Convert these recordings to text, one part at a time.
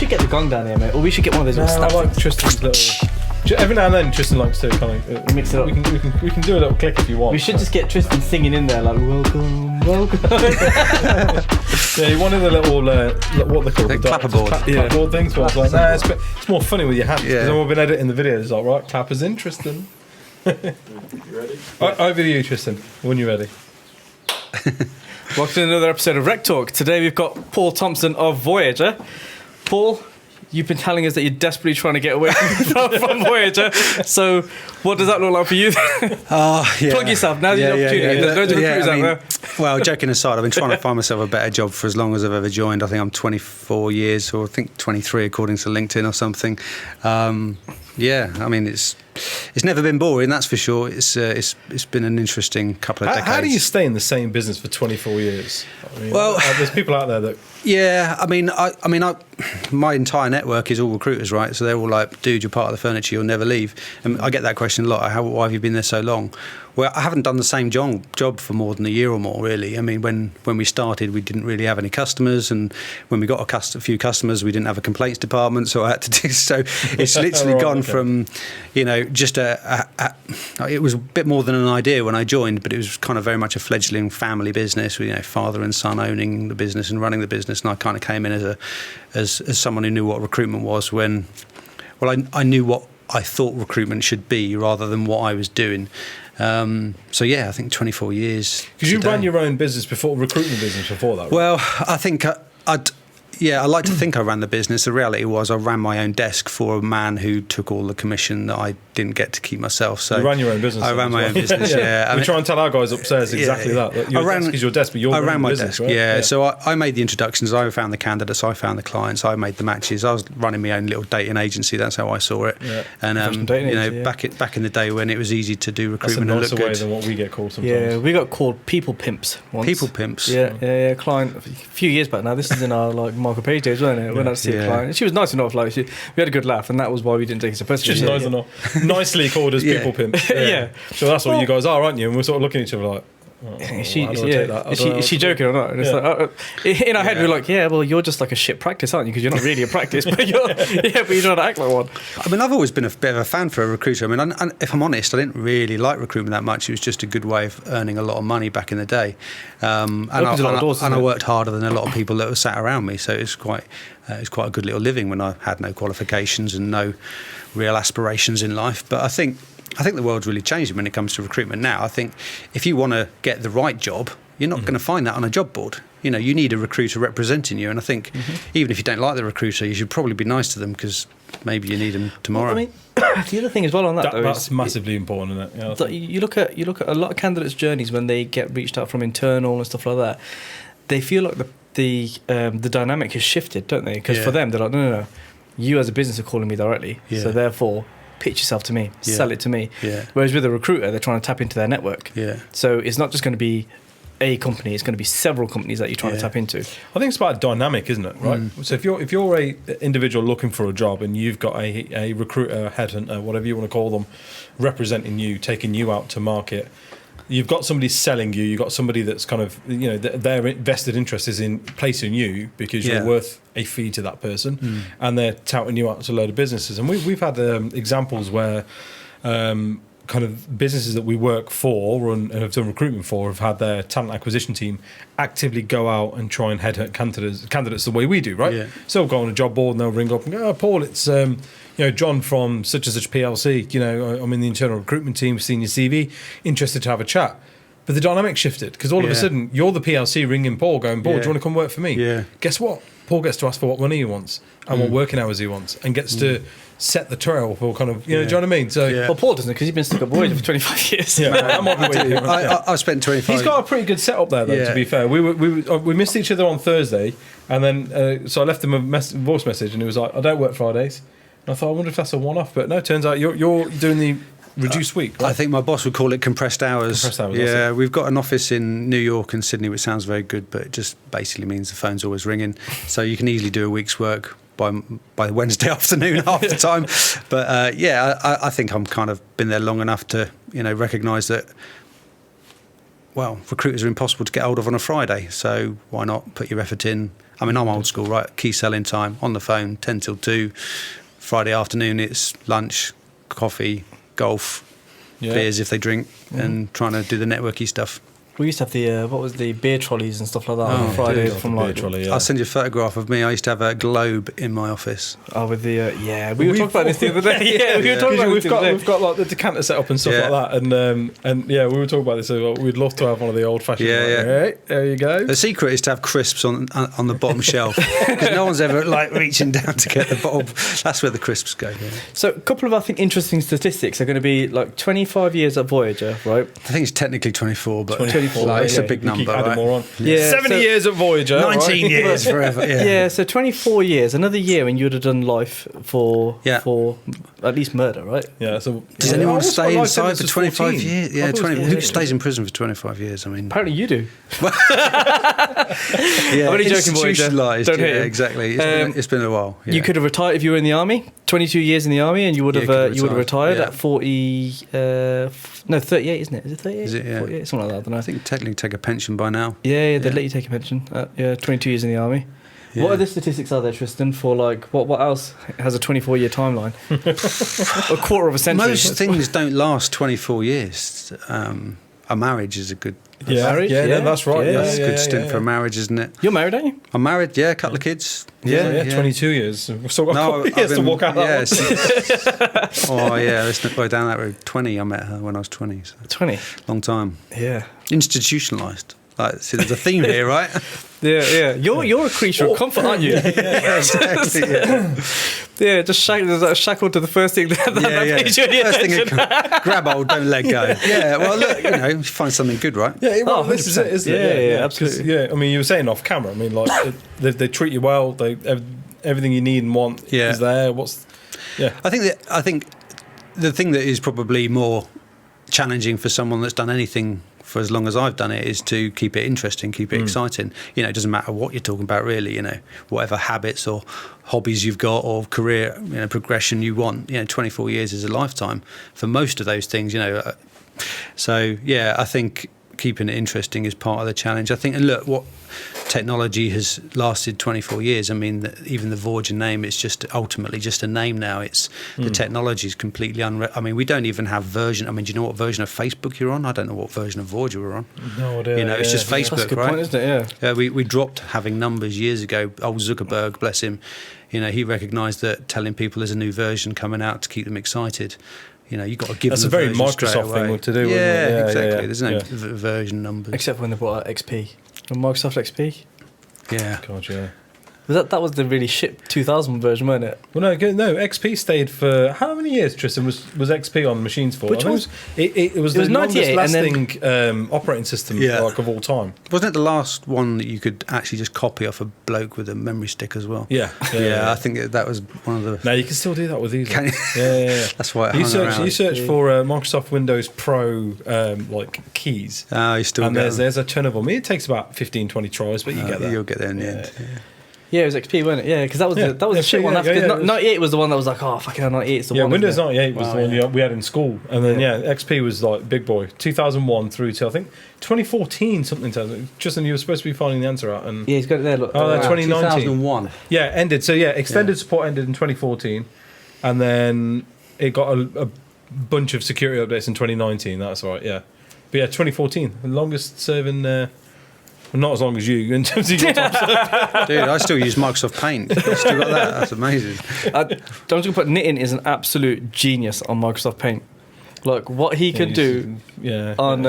should get the gong down here, mate. Or we should get one of those little I snaps. like Tristan's little... Every now and then Tristan likes to kind of mix it up. We can do a little click if you want. We should just get Tristan singing in there like welcome. Yeah, he wanted the little what they call the clapperboard. Clapperboard things. So I was like, it's more funny with your hands because then we've been editing the videos. Like, right, clappers in, Tristan. You ready? Over to you, Tristan. When you're ready. Welcome to another episode of RecTalk. Today we've got Paul Thompson of Voyager. Paul, you've been telling us that you're desperately trying to get away from Voyager. So, what does that look like for you? Plug yourself. Now's the opportunity. There's loads of recruiters out there. Well, joking aside, I've been trying to find myself a better job for as long as I've ever joined. I think I'm 24 years, or I think 23 according to LinkedIn or something. I mean, it's never been boring, that's for sure. It's been an interesting couple of decades. How do you stay in the same business for 24 years? I mean, well, there's people out there that... Yeah, I mean, my entire network is all recruiters, right? So they're all like, dude, you're part of the furniture, you'll never leave. And I get that question a lot. Why have you been there so long? Well, I haven't done the same job for more than a year or more, really. I mean, when we started, we didn't really have any customers, and when we got a few customers, we didn't have a complaints department, so I had to do. So it's literally gone from, just it was a bit more than an idea when I joined, but it was kind of very much a fledgling family business with father and son owning the business and running the business, and I kind of came in as someone who knew what recruitment was I knew what I thought recruitment should be rather than what I was doing. I think 24 years. Because you ran your own business before, recruitment business before that, right? Well, I think I like to think I ran the business. The reality was I ran my own desk for a man who took all the commission that I didn't get to keep myself. So you ran your own business. I ran my own business. Yeah, we try and tell our guys upstairs exactly that. Your desk is your desk, but I ran my business, desk. Right? Yeah. So I made the introductions. I found the candidates. I found the clients. I made the matches. I was running my own little dating agency. That's how I saw it. Yeah. And back in the day when it was easy to do recruitment and look good. That's a nicer way than what we get called sometimes. Yeah, we got called people pimps once. People pimps. Yeah. Client a few years back now. This is in our Michael Page days, wasn't it? Went out to see a client. She was nice enough. We had a good laugh, and that was why we didn't take it so personally. Just nice enough. Nicely called as people pimps. Yeah. So that's what you guys are, aren't you? And we're sort of looking at each other like, is she joking or not? And it's like, in our head we're like, well, you're just like a shit practice, aren't you? Because you're not really a practice, but you're trying to act like one. I mean, I've always been a bit of a fan for a recruiter. I mean, if I'm honest, I didn't really like recruitment that much. It was just a good way of earning a lot of money back in the day. And I worked harder than a lot of people that were sat around me. So it's quite a good little living when I had no qualifications and no real aspirations in life. But I think the world's really changed when it comes to recruitment now. I think if you want to get the right job, you're not going to find that on a job board. You need a recruiter representing you. And I think even if you don't like the recruiter, you should probably be nice to them because maybe you need them tomorrow. Well, I mean, the other thing as well on that though, that's massively important, isn't it? You look at a lot of candidates' journeys when they get reached out from internal and stuff like that. They feel like the dynamic has shifted, don't they? Because for them, they're like, no, you as a business are calling me directly, so therefore pitch yourself to me, sell it to me. Whereas with a recruiter, they're trying to tap into their network. So it's not just going to be a company, it's going to be several companies that you're trying to tap into. I think it's about dynamic, isn't it? Right. So if you're a individual looking for a job and you've got a recruiter, headhunter, whatever you want to call them, representing you, taking you out to market, you've got somebody selling you, you've got somebody that's kind of, their vested interest is in placing you because you're worth a fee to that person, and they're touting you out to a load of businesses. And we've had examples where kind of businesses that we work for and have done recruitment for have had their talent acquisition team actively go out and try and headhunt candidates the way we do, right? So they'll go on a job board and they'll ring up and go, Paul, it's John from such and such PLC, I'm in the internal recruitment team, seen your CV, interested to have a chat. But the dynamic shifted because all of a sudden you're the PLC ringing Paul going, Paul, do you want to come work for me? Guess what? Paul gets to ask for what money he wants and what working hours he wants and gets to set the trail for kind of, do you know what I mean? So, well, Paul doesn't because he's been stuck at Voyager for 25 years. I spent 25. He's got a pretty good setup there, though. To be fair, we missed each other on Thursday, and then so I left him a voice message, and he was like, "I don't work Fridays." And I thought, I wonder if that's a one-off, but no. It turns out you're doing the reduced week. Right? I think my boss would call it compressed hours. Compressed hours. Yeah, we've got an office in New York and Sydney, which sounds very good, but it just basically means the phone's always ringing. So you can easily do a week's work by Wednesday afternoon half the time. But I think I'm kind of been there long enough to recognise that well, recruiters are impossible to get hold of on a Friday, so why not put your effort in? I mean, I'm old school, right? Key selling time, on the phone, 10 till 2. Friday afternoon, it's lunch, coffee, golf, beers if they drink, and trying to do the networky stuff. We used to have the beer trolleys and stuff like that on Friday from like. Trolley, I'll send you a photograph of me. I used to have a globe in my office. Oh, with the we were talking about this the other day. Yeah, we were talking about this. We've got like the decanter set up and stuff like that, and we were talking about this. So we'd love to have one of the old fashioned. Right, there you go. The secret is to have crisps on the bottom shelf, because no one's ever like reaching down to get the bottle. That's where the crisps go. Yeah. So a couple of I think interesting statistics are going to be like 25 years at Voyager, right? I think it's technically 24, but 24. It's a big number, adding right? more on. Yeah, 70 years at Voyager, 19 years forever. Yeah, so 24 years, another year, and you would have done life for at least murder, right? Yeah. So does anyone stay life inside for sentence 25 14. years? Yeah, 20. Who stays in prison for 25 years? I mean, Apparently you do. yeah, I'm only joking, Voyager. institutionalised. Don't hit Yeah, him. exactly. It's been a while. Yeah. You could have retired if you were in the army. 22 years in the army, and you would have retired yeah. at 40. 38, isn't it? Is it 38? Is it? Yeah. 48, something like that. I don't know. I think technically take a pension by now. Yeah, they'd let you take a pension. 22 years in the army. Yeah. What other statistics are there, Tristan, for like what else has a 24-year timeline? A quarter of a century. Most things don't last 24 years. A marriage is a good. Marriage? Yeah, that's right. Yeah. That's a good stint for a marriage, isn't it? You're married, aren't you? I'm married. Yeah, a couple of kids. Yeah, 22 years. We've still got a couple of years to walk out. Let's not go down that road. 20. I met her when I was 20. So 20. long time. Yeah. Institutionalised. Like, see, there's a theme here, right? Yeah. You're a creature of comfort, aren't you? Exactly. Yeah, just shackled to the first thing that pays you any First thing, attention. grab hold, don't let go. Yeah, well, look, you find something good, right? Yeah, well, this 100%. is it, isn't it? Yeah, absolutely. Yeah, I mean, you were saying off camera. I mean, like they treat you well. Everything you need and want is there. I think the thing that is probably more challenging for someone that's done anything for as long as I've done it is to keep it interesting, keep it exciting. You know, it doesn't matter what you're talking about, really. You know, whatever habits or hobbies you've got or career progression you want. 24 years is a lifetime for most of those things. So yeah, I think keeping it interesting is part of the challenge. I think, and look, what technology has lasted 24 years. I mean, even the Voyager name, it's just ultimately just a name now. It's the technology is completely I mean, we don't even have version. I mean, do you know what version of Facebook you're on? I don't know what version of Voyager we're on. No idea. It's just Facebook, That's a good right? point, isn't it? Yeah. We dropped having numbers years ago. Old Zuckerberg, bless him, he recognised that telling people there's a new version coming out to keep them excited. You've got to give That's them a very version straight Microsoft away. thing to do. Yeah, wasn't it? exactly. There's no version numbers. Except when they brought out XP. Microsoft XP. Yeah. God, yeah. That was the really shit 2000 version, wasn't it? Well, no. XP stayed for how many years? Tristan was XP on machines for? Which I was it was the 98, longest and lasting operating system of all time. Wasn't it the last one that you could actually just copy off a bloke with a memory stick as well? Yeah. I think that was one of the. No, you can still do that with these. Can you? Yeah. That's why You search for Microsoft Windows Pro keys. You still and get there's a ton of them. It takes about 15, 20 tries, but you get there. You'll get there in the end. Yeah, it was XP, wasn't it? Yeah, because that was the shit one. 98 was the one that was like, oh, fucking hell, 98 is the one. Yeah, Windows 98 was the one we had in school. And then, XP was like big boy. 2001 through to, I think, 2014, something. Justin, you were supposed to be finding the answer out. And he's got it there, look. 2019. 2001. Yeah, ended. So, extended support ended in 2014. And then it got a bunch of security updates in 2019. That's right, yeah. But 2014, the longest serving... not as long as you in terms of your time. Dude, I still use Microsoft Paint. You still got that? That's amazing. I'm just going to put Nitin is an absolute genius on Microsoft Paint. Like what he can do on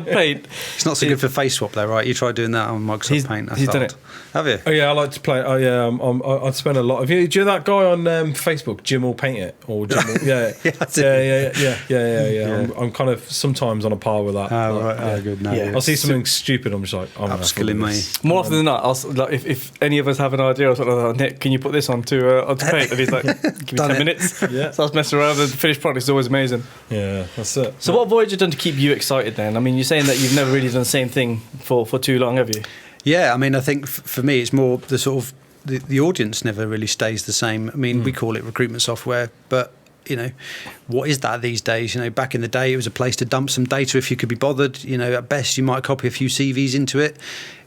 Paint. It's not so good for face swap though, right? You try doing that on Microsoft Paint. He's done it. Have you? Oh yeah, I like to play. Oh yeah, I'd spend a lot of. Do you know that guy on Facebook, Jim will paint it, or Jim? Yeah, yeah. I'm kind of sometimes on a par with that. Oh right, good. No, yeah. I'll see something stupid. I'm just like, I'm upskilling me. More often than not, if any of us have an idea, or something like that, Nick, can you put this onto Paint? And he's like, give me 10 minutes. Yeah. So I was messing around, and the finished product is always amazing. Yeah, that's it. So what have Voyager done to keep you excited then? I mean, you're saying that you've never really done the same thing for too long, have you? Yeah, I mean, I think for me it's more the sort of the audience never really stays the same. I mean, we call it recruitment software, but what is that these days? Back in the day, it was a place to dump some data if you could be bothered. At best, you might copy a few CVs into it.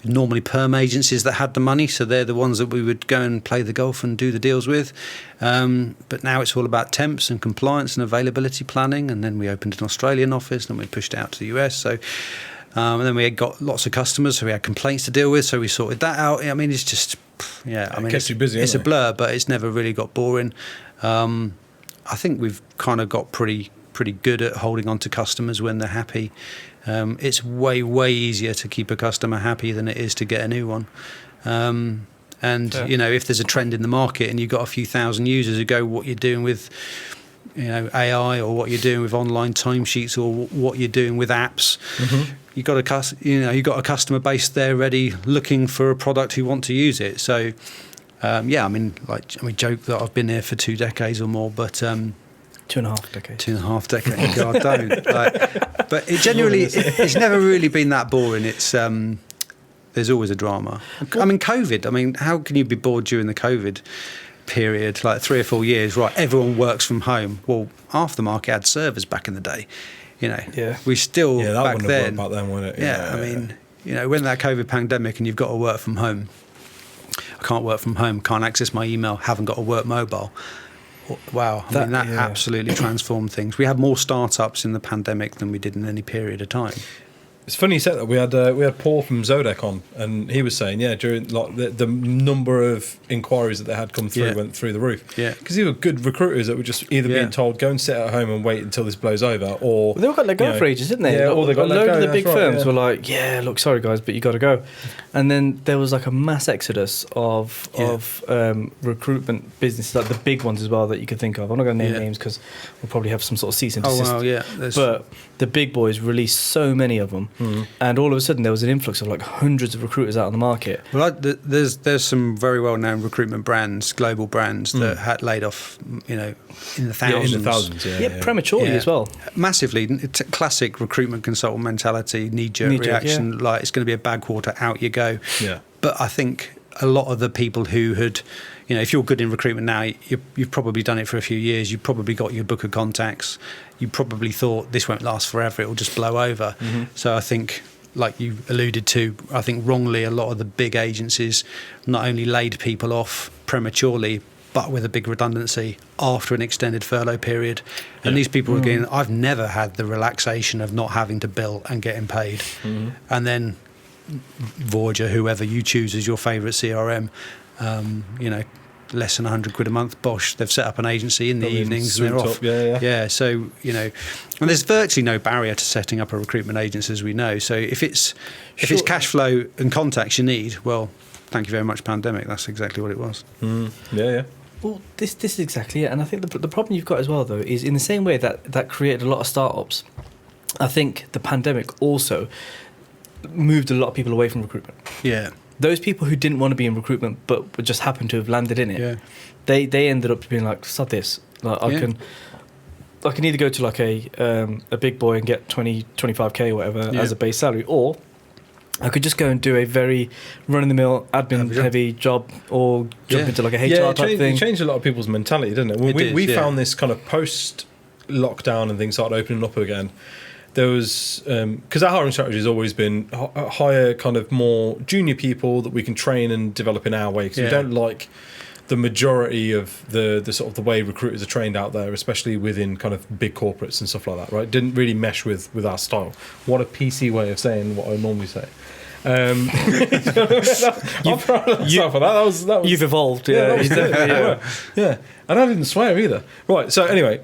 Normally perm agencies that had the money, so they're the ones that we would go and play the golf and do the deals with. But now it's all about temps and compliance and availability planning. And then we opened an Australian office, and we pushed it out to the US. So, and then we had got lots of customers, so we had complaints to deal with. So we sorted that out. I mean, it's just, it keeps you busy. It's a blur, but it's never really got boring. I think we've kind of got pretty good at holding on to customers when they're happy. It's way easier to keep a customer happy than it is to get a new one. If there's a trend in the market and you've got a few thousand users who go, what you're doing with AI, or what you're doing with online timesheets, or what you're doing with apps, you've got a customer base there ready, looking for a product who want to use it. So. We joke that I've been here for 2 decades or more, but 2.5 decades. 2.5 decades. God, don't. But it generally, it's never really been that boring. It's there's always a drama. I mean, COVID. I mean, how can you be bored during the COVID period? Like 3 or 4 years, right? Everyone works from home. Well, half the market had servers back in the day. We still that back wouldn't then. have worked back then, would it? When that COVID pandemic and you've got to work from home. I can't work from home, can't access my email, haven't got a work mobile. Wow, that absolutely transformed things. We had more startups in the pandemic than we did in any period of time. It's funny you said that. We had Paul from Zodec on, and he was saying, during the number of inquiries that they had come through went through the roof. Yeah, because they were good recruiters that were just either being told go and sit at home and wait until this blows over, or they all got let go for ages, didn't they? Yeah, or they got a load let go. of the big That's right, firms were like, look, sorry guys, but you got to go. And then there was like a mass exodus of recruitment businesses, like the big ones as well that you could think of. I'm not going to name names because we'll probably have some sort of cease and desist. But the big boys released so many of them, and all of a sudden there was an influx of like hundreds of recruiters out on the market. Well, there's some very well-known recruitment brands, global brands that had laid off, in the thousands. Prematurely as well. Massively. Classic recruitment consultant mentality, knee-jerk reaction, like it's going to be a bad quarter, out you go. Yeah. But I think a lot of the people who had, if you're good in recruitment now, you've probably done it for a few years, you've probably got your book of contacts, you probably thought this won't last forever, it will just blow over. So I think, like you alluded to, I think wrongly, a lot of the big agencies not only laid people off prematurely, but with a big redundancy after an extended furlough period. And these people were going, I've never had the relaxation of not having to bill and getting paid. And then Voyager, whoever you choose as your favourite CRM, less than 100 quid a month, bosh, they've set up an agency in the evenings and they're off. So, and there's virtually no barrier to setting up a recruitment agency, as we know. So if it's cash flow and contacts you need, well, thank you very much, pandemic. That's exactly what it was. Well, this is exactly it. And I think the problem you've got as well, though, is in the same way that created a lot of startups, I think the pandemic also moved a lot of people away from recruitment. Yeah. Those people who didn't want to be in recruitment but just happened to have landed in it, they ended up being like, sod this. Like, I can either go to like a big boy and get 25k or whatever as a base salary, or I could just go and do a very run-of-the-mill admin-heavy job, or jump into like a HR type thing. It changed a lot of people's mentality, didn't it? We found this kind of post-lockdown and things started opening up again. There was, because our hiring strategy has always been hire kind of more junior people that we can train and develop in our way, because we don't like the majority of the sort of the way recruiters are trained out there, especially within kind of big corporates and stuff like that, right? Didn't really mesh with our style. What a PC way of saying what I normally say. I'm proud of myself for that. That was you've evolved, that was good. Yeah. And I didn't swear either. Right, so anyway,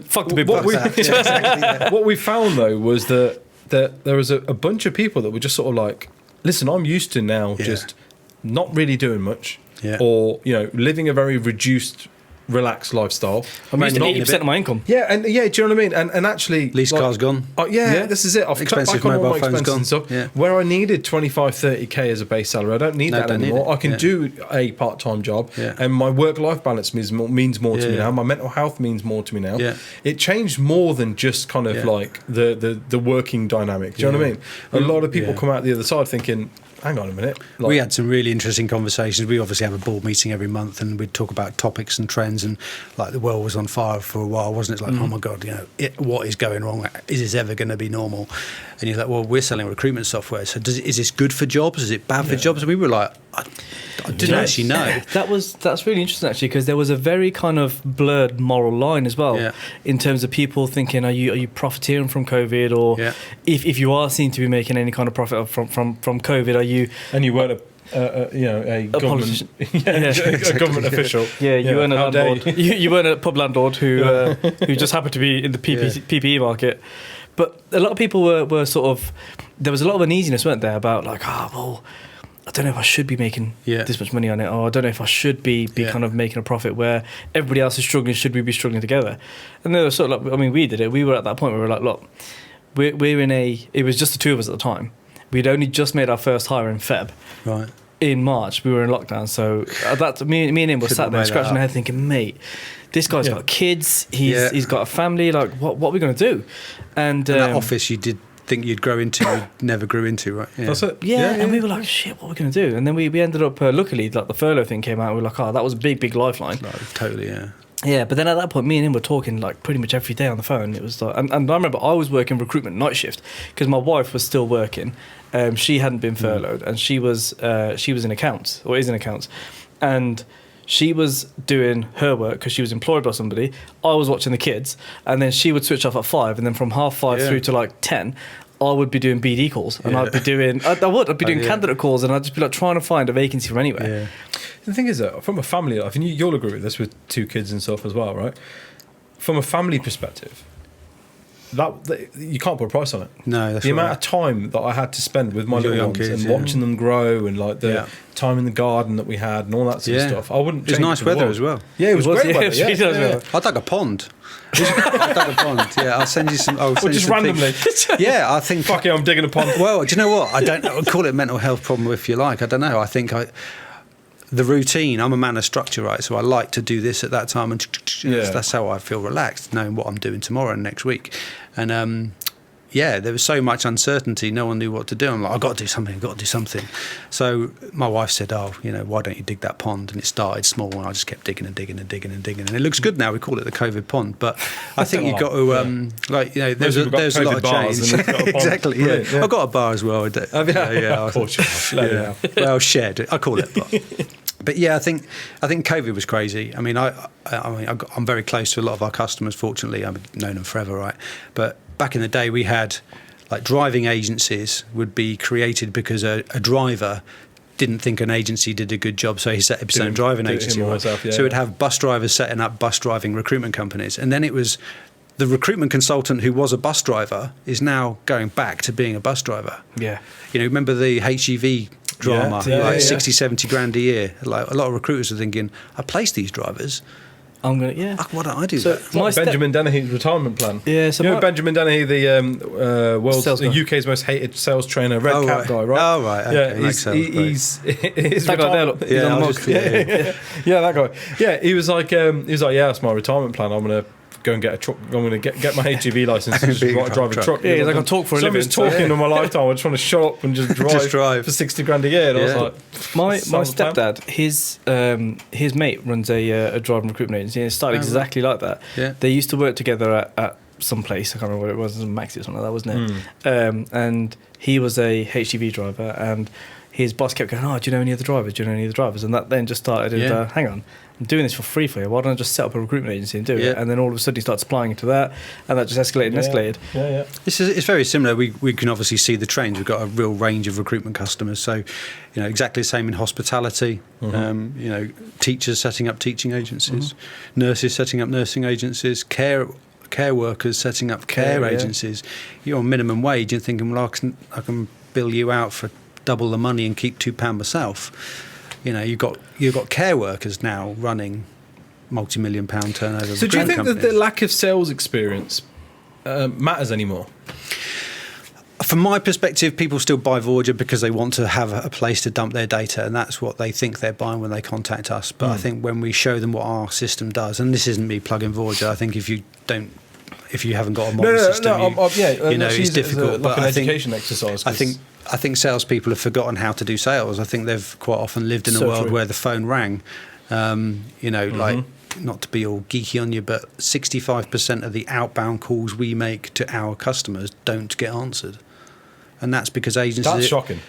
fuck the big boys. What we found though was that there was a bunch of people that were just sort of like, listen, I'm used to now just not really doing much, or living a very reduced, relaxed lifestyle. I'm used to 80% of my income. Yeah, and do you know what I mean? And actually, lease car's gone. This is it. I've cut back on all my expenses and stuff. Yeah. Where I needed 25-30k as a base salary, I don't need that anymore. I can do a part-time job, and my work-life balance means more to me now. My mental health means more to me now. Yeah. It changed more than just kind of like the working dynamic. Do you know what I mean? A lot of people come out the other side thinking, hang on a minute. We had some really interesting conversations. We obviously have a board meeting every month, and we'd talk about topics and trends. And like the world was on fire for a while, wasn't it? It's like, oh my god, what is going wrong? Is this ever going to be normal? And you're like, well, we're selling recruitment software, so is this good for jobs? Is it bad for jobs? And we were like, I didn't actually know. That's really interesting actually, because there was a very kind of blurred moral line as well in terms of people thinking, are you profiteering from COVID, or if you are seen to be making any kind of profit from COVID, are you? And you weren't a government, a government official. Yeah, you weren't a landlord. You weren't a pub landlord who just happened to be in the PPE market. But a lot of people were sort of, there was a lot of uneasiness, weren't there, about like, well, I don't know if I should be making this much money on it, or I don't know if I should be kind of making a profit where everybody else is struggling. Should we be struggling together? And there was sort of like, I mean, we did it. We were at that point where we were like, look, we're in it was just the two of us at the time. We'd only just made our first hire in Feb. Right. In March, we were in lockdown. So me and him were sat there scratching our head thinking, mate, this guy's got kids. He's got a family. Like, what are we going to do? And that office you did think you'd grow into, you never grew into, right? Yeah. That's it. Yeah, and we were like, shit, what are we going to do? And then we ended up, luckily, like the furlough thing came out. And we were like, that was a big lifeline. Totally, yeah. Yeah, but then at that point, me and him were talking like pretty much every day on the phone. It was like, and I remember I was working recruitment night shift because my wife was still working. She hadn't been furloughed, and she was in accounts, or is in accounts, and she was doing her work because she was employed by somebody. I was watching the kids, and then she would switch off at 5, and then from 5:30 through to like 10. I would be doing BD calls, and I'd be doing candidate calls, and I'd just be like trying to find a vacancy from anywhere. Yeah. The thing is, from a family life, and you'll agree with this with 2 kids and stuff as well, right? From a family perspective, that you can't put a price on it. No, that's the amount of time that I had to spend with my little ones kids, and watching them grow, and like the time in the garden that we had and all that sort of stuff. I wouldn't. It was nice weather as well. Yeah, it was great weather. Yeah. I dug a pond. I'll send you some. Just randomly. I think. Fuck yeah, I'm digging a pond. Well, do you know what? I'll call it a mental health problem if you like. I don't know. I think the routine. I'm a man of structure, right? So I like to do this at that time, and that's how I feel relaxed, knowing what I'm doing tomorrow and next week. And there was so much uncertainty. No one knew what to do. I'm like, I've got to do something. So my wife said, why don't you dig that pond? And it started small, and I just kept digging. And it looks good now. We call it the COVID pond. But I think you've got to, there's a lot of change. Exactly, yeah. I've got a bar as well. Of course you have. Well, shared. I call it bar. But I think COVID was crazy. I mean, I'm very close to a lot of our customers. Fortunately, I've known them forever, right? But back in the day, we had like driving agencies would be created because a driver didn't think an agency did a good job, so he set up his own driving agency. So we'd have bus drivers setting up bus driving recruitment companies, and then it was the recruitment consultant who was a bus driver is now going back to being a bus driver. Yeah, remember the HGV drama, 60, 70 grand a year. Like a lot of recruiters are thinking, I place these drivers. I'm gonna, why don't I do so that? Like Benjamin Dennehy's retirement plan. Yeah, so Benjamin Dennehy, the UK's most hated sales trainer, red cap guy, right? Oh, right. Okay. He's that guy there. Look, he's on the mug. Yeah, that guy. Yeah, he was like, that's my retirement plan. I'm gonna go and get a truck. I'm going to get my HGV license and just drive a truck. Yeah, he's like, I talk for a living. Somebody's talking in my lifetime. I just want to shut up and just drive for 60 grand a year. And I was like, my stepdad, his mate runs a driving recruitment agency, and it started exactly like that. Yeah. They used to work together at some place. I can't remember what it was. Maxi or something like that, wasn't it? And he was a HGV driver, and his boss kept going, do you know any other drivers? And that then just started, hang on, I'm doing this for free for you. Why don't I just set up a recruitment agency and do it? And then all of a sudden he starts applying into that, and that just escalated. Yeah. It's very similar. We can obviously see the trends. We've got a real range of recruitment customers. So, exactly the same in hospitality. Teachers setting up teaching agencies, nurses setting up nursing agencies, care workers setting up care agencies. You're on minimum wage. You're thinking, well, I can bill you out for double the money and keep £2 myself. You've got care workers now running multi-million-pound turnover. So do you think that the lack of sales experience matters anymore? From my perspective, people still buy Voyager because they want to have a place to dump their data, and that's what they think they're buying when they contact us. But I think when we show them what our system does, and this isn't me plugging Voyager, I think if you haven't got a modern system, it's difficult. Like an education exercise. I think I think salespeople have forgotten how to do sales. I think they've quite often lived in a So world true. where the phone rang. Like, not to be all geeky on you, but 65% of the outbound calls we make to our customers don't get answered. And that's because agencies... That's shocking.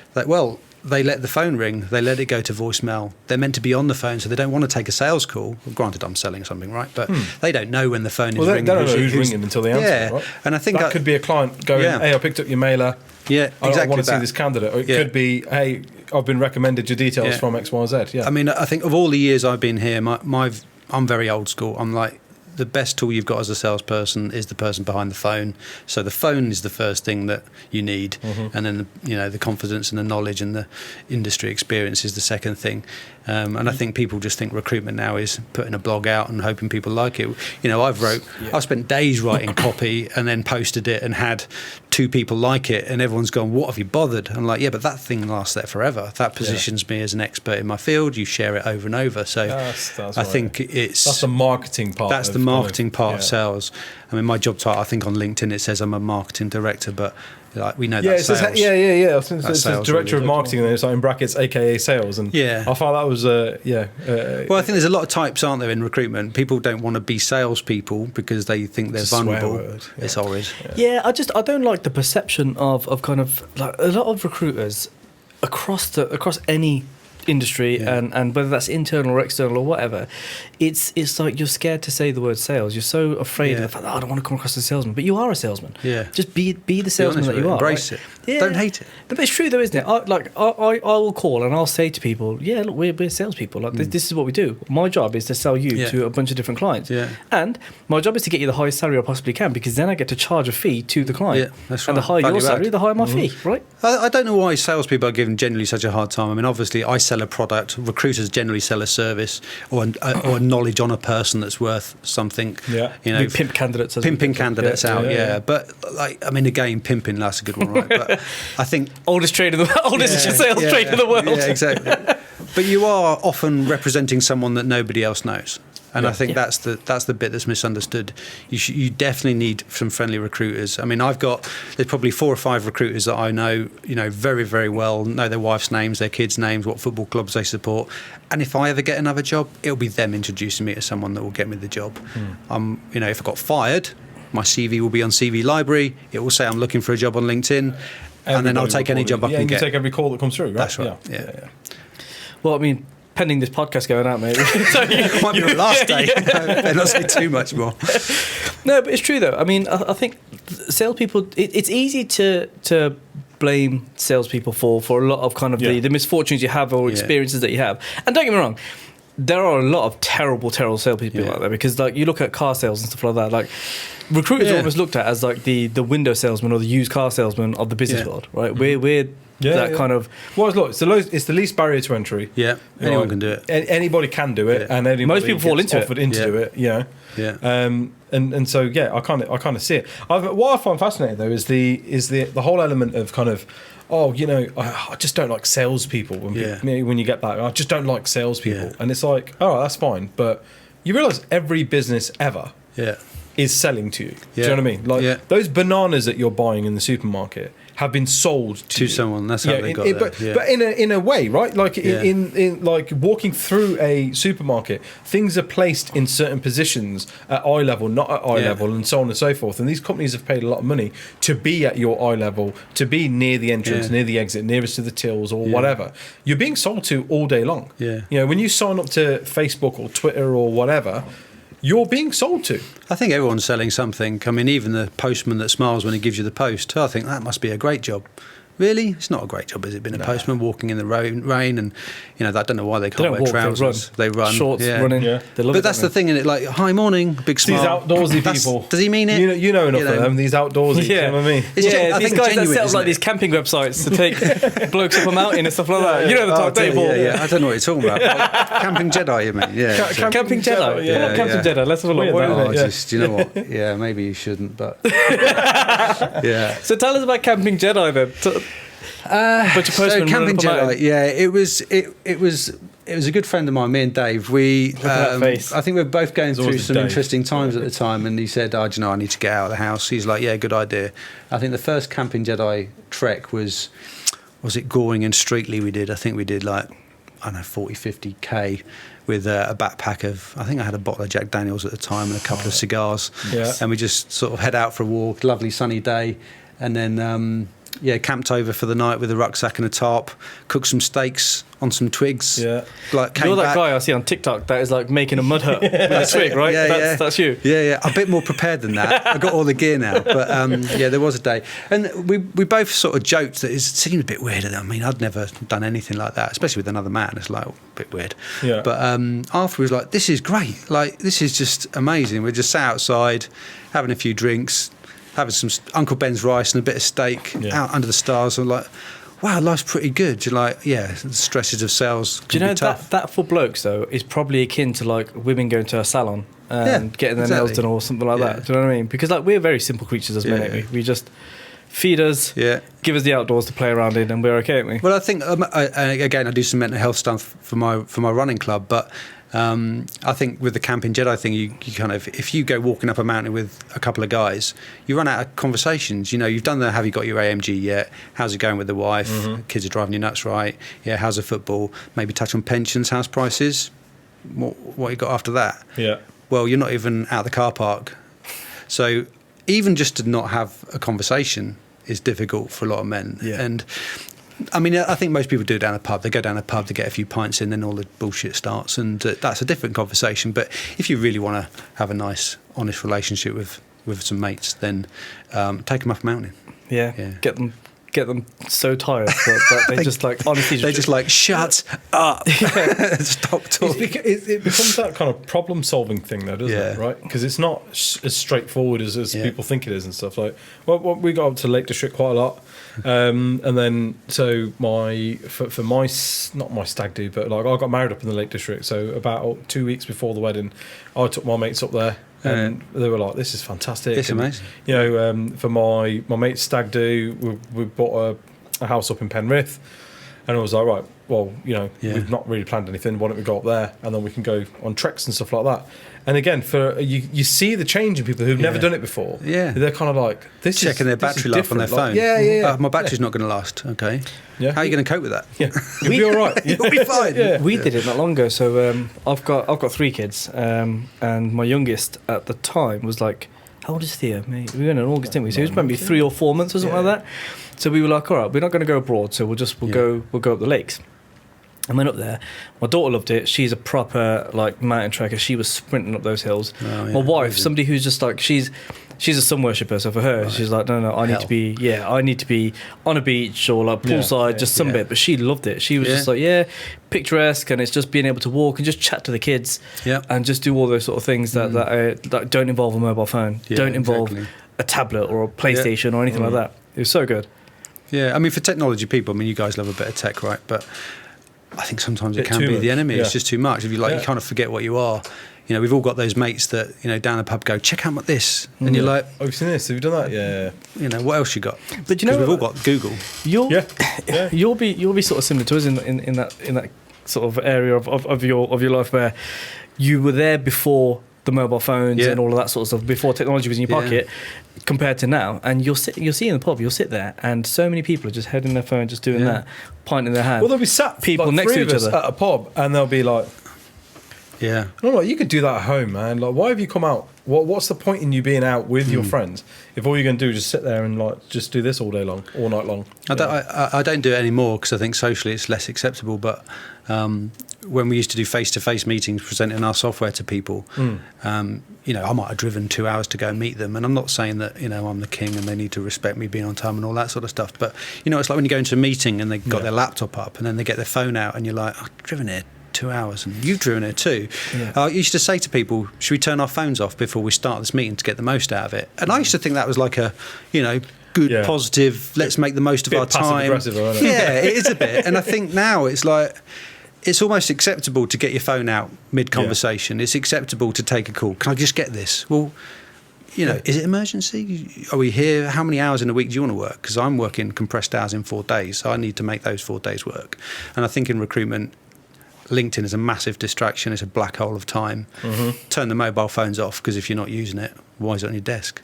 They let the phone ring, they let it go to voicemail. They're meant to be on the phone, so they don't want to take a sales call. Well, granted, I'm selling something, right? But they don't know when the phone is ringing. They don't know who's ringing until they answer it, right? And I think that could be a client going, hey, I picked up your mailer. Yeah, exactly. I want to see this candidate. Or it could be, hey, I've been recommended your details from XYZ. Yeah. I mean, I think of all the years I've been here, I'm very old school. I'm like, the best tool you've got as a salesperson is the person behind the phone. So the phone is the first thing that you need, and then the confidence and the knowledge and the industry experience is the second thing. And I think people just think recruitment now is putting a blog out and hoping people like it. I've spent days writing copy and then posted it and had 2 people like it, and everyone's gone, what have you bothered? I'm like, yeah, but that thing lasts there forever. That positions me as an expert in my field. You share it over and over. So that's I think that's the marketing part. That's the marketing part of sales. I mean, my job title, I think on LinkedIn it says I'm a marketing director, but we know that's sales. I think it says director of marketing, and then it's like in brackets, aka sales. And I thought that was well, I think there's a lot of types, aren't there, in recruitment? People don't want to be salespeople because they think they're vulnerable. It's horrid. Yeah, I don't like the perception of kind of like a lot of recruiters across any industry and whether that's internal or external or whatever, it's like you're scared to say the word sales. You're so afraid of the fact that I don't want to come across as a salesman, but you are a salesman. Just be the salesman that you are. Embrace it. Yeah. Don't hate it. But it's true though, isn't it? I will call and I'll say to people, look, we're salespeople. Like this is what we do. My job is to sell you to a bunch of different clients. And my job is to get you the highest salary I possibly can, because then I get to charge a fee to the client. That's right. And the higher your salary, the higher my fee, right? I don't know why salespeople are given generally such a hard time. I mean, obviously I sell a product. Recruiters generally sell a service or knowledge on a person that's worth something. We pimp candidates. Pimping candidates out. But again, pimping, that's a good one, right? But I think oldest trade in the sales trade in the world. Yeah, exactly. But you are often representing someone that nobody else knows. And I think that's the bit that's misunderstood. You definitely need some friendly recruiters. I mean, there's probably 4 or 5 recruiters that I know, very, very well, know their wife's names, their kids' names, what football clubs they support. And if I ever get another job, it'll be them introducing me to someone that will get me the job. If I got fired, my CV will be on CV Library. It will say I'm looking for a job on LinkedIn. And then I'll take any job I can get. You take every call that comes through, right? That's right. Yeah. Well, I mean, pending this podcast going out, mate. Might be the last day. Better not say too much more. No, but it's true though. I mean, I think salespeople. It's easy to blame salespeople for a lot of kind of the misfortunes you have or experiences that you have. And don't get me wrong, there are a lot of terrible salespeople out there, because like you look at car sales and stuff like that, like recruiters are almost looked at as like the window salesman or the used car salesman of the business world, right? We're kind of... Well, look, it's the least barrier to entry. Yeah, anyone can do it. Anybody can do it, and most people fall into offered into do it. Yeah. And so I kind of see it. What I find fascinating though is the whole element of kind of, I just don't like salespeople. When you get that, I just don't like salespeople, and it's like, all right, that's fine, but you realise every business ever is selling to you. Do you know what I mean? Like those bananas that you're buying in the supermarket have been sold to someone. That's how they got there. But in a way, right? Like in like walking through a supermarket, things are placed in certain positions at eye level, not at eye level, and so on and so forth. And these companies have paid a lot of money to be at your eye level, to be near the entrance, near the exit, nearest to the tills or whatever. You're being sold to all day long. When you sign up to Facebook or Twitter or whatever, you're being sold to. I think everyone's selling something. I mean, even the postman that smiles when he gives you the post, I think that must be a great job. Really? It's not a great job, is it? Being a postman walking in the rain and, I don't know why they can't wear trousers. They run. Shorts, running. Yeah. But that's the thing, isn't it? Like, hi, morning, big smile. These outdoorsy people. Does he mean it? You know enough of them, these outdoorsy, you know what I mean? These guys that set up like these camping websites to take blokes up a mountain and stuff like that. You know the type table. I don't know what you're talking about. Camping Jedi, you mean? Yeah. Camping Jedi? Yeah, Camping Jedi. Let's have a look. You know what? Yeah, maybe you shouldn't, but... So tell us about Camping Jedi then. So Camping Jedi, it was a good friend of mine, me and Dave. I think we were both going through some interesting times at the time, and he said, I need to get out of the house. He's like, yeah, good idea. I think the first Camping Jedi trek was was it Goring and Streatley we did? I think we did like, I don't know, 40, 50K with a backpack of, I think I had a bottle of Jack Daniels at the time and a couple of cigars. Yeah. And we just sort of head out for a walk, lovely sunny day. And then, camped over for the night with a rucksack and a tarp, cooked some steaks on some twigs. Yeah. Like, You're that guy I see on TikTok that is like making a mud hut with a twig, right? That's you. Yeah. A bit more prepared than that. I got all the gear now. But there was a day. And we both sort of joked that it seemed a bit weird. I mean, I'd never done anything like that, especially with another man. It's like a bit weird. Yeah. But afterwards, like, this is great. Like, this is just amazing. We just sat outside, having a few drinks, having some Uncle Ben's rice and a bit of steak out under the stars. I'm like, wow, life's pretty good. You're like, the stresses of sales can Do you know be tough. that for blokes though is probably akin to like women going to a salon and getting their nails done or something like that. Do you know what I mean? Because like we're very simple creatures as men, ain't we? We just feed us, give us the outdoors to play around in, and we're okay, aren't we? Well, I think again, I do some mental health stuff for my running club, but I think with the Camping Jedi thing, you kind of, if you go walking up a mountain with a couple of guys, you run out of conversations. You know, you've done have you got your AMG yet? How's it going with the wife? Kids are driving you nuts, right? Yeah, how's the football? Maybe touch on pensions, house prices. What you got after that? Yeah. Well, you're not even out the car park. So even just to not have a conversation is difficult for a lot of men. Yeah. And I mean, I think most people do it down a pub. They go down a pub to get a few pints in, then all the bullshit starts, and that's a different conversation. But if you really want to have a nice, honest relationship with some mates, then take them up a mountain. Yeah. Get them so tired that they just like honestly they just like shut up, stop talking. It becomes that kind of problem-solving thing, though, doesn't it? Right? Because it's not as straightforward as people think it is and stuff. Like, well, we got up to Lake District quite a lot, and then so for my not my stag do, but like I got married up in the Lake District. So about 2 weeks before the wedding, I took my mates up there. And they were like, "This is fantastic! It's amazing." You know, for my mate's stag do, we bought a house up in Penrith, and I was like, right, well, you know, we've not really planned anything. Why don't we go up there, and then we can go on treks and stuff like that. And again, for you see the change in people who've never done it before. Yeah, they're kind of like checking their battery life on their phone. Yeah. My battery's not going to last. Okay. Yeah. How are you going to cope with that? Yeah, you'll be all right. You'll be fine. We did it not long ago. So I've got 3 kids, and my youngest at the time was like, how old is Thea? Mate, we went in August, didn't we? So he was maybe 3 or 4 months or something like that. So we were like, all right, we're not going to go abroad, so we'll go up the lakes. And went up there. My daughter loved it. She's a proper like mountain trekker. She was sprinting up those hills. My wife, somebody who's just like she's a sun worshipper. So for her, she's like, no, I need to be on a beach or like poolside, just sunbed. But she loved it. She was just like, picturesque, and it's just being able to walk and just chat to the kids, and just do all those sort of things that don't involve a mobile phone, don't involve a tablet or a PlayStation or anything like that. It was so good. Yeah, I mean, for technology people, I mean, you guys love a bit of tech, right? But I think sometimes it can be the enemy. It's just too much. If you you kind of forget what you are. You know, we've all got those mates that, you know, down the pub go, check out this. And you're like, oh, you've seen this? Have you done that? Yeah. You know, what else you got? But you know, we've all got Google. You'll be sort of similar to us in that sort of area of your life where you were there before the mobile phones and all of that sort of stuff, before technology was in your pocket, compared to now. And you'll see in the pub, you'll sit there, and so many people are just heading their phone, just doing that, pint in their hand. Well, they'll be sat people like next to each other at a pub, and they'll be like, and I'm like, you could do that at home, man. Like, why have you come out? What's the point in you being out with your friends if all you're going to do is just sit there and like just do this all day long, all night long? I don't do it anymore because I think socially it's less acceptable. But when we used to do face-to-face meetings, presenting our software to people, you know, I might have driven 2 hours to go and meet them, and I'm not saying that, you know, I'm the king and they need to respect me being on time and all that sort of stuff. But you know, it's like when you go into a meeting and they've got their laptop up and then they get their phone out and you're like, I've driven here 2 hours and you've driven it too. I used to say to people, should we turn our phones off before we start this meeting to get the most out of it? And I used to think that was like a, you know, good, positive, let's make the most of our time. Passive-aggressive, isn't it? Yeah, it is a bit. And I think now it's like, it's almost acceptable to get your phone out mid-conversation. It's acceptable to take a call. Can I just get this? Well, you know, is it emergency? Are we here? How many hours in a week do you want to work? Because I'm working compressed hours in 4 days, so I need to make those 4 days work. And I think in recruitment, LinkedIn is a massive distraction. It's a black hole of time. Turn the mobile phones off, because if you're not using it, why is it on your desk?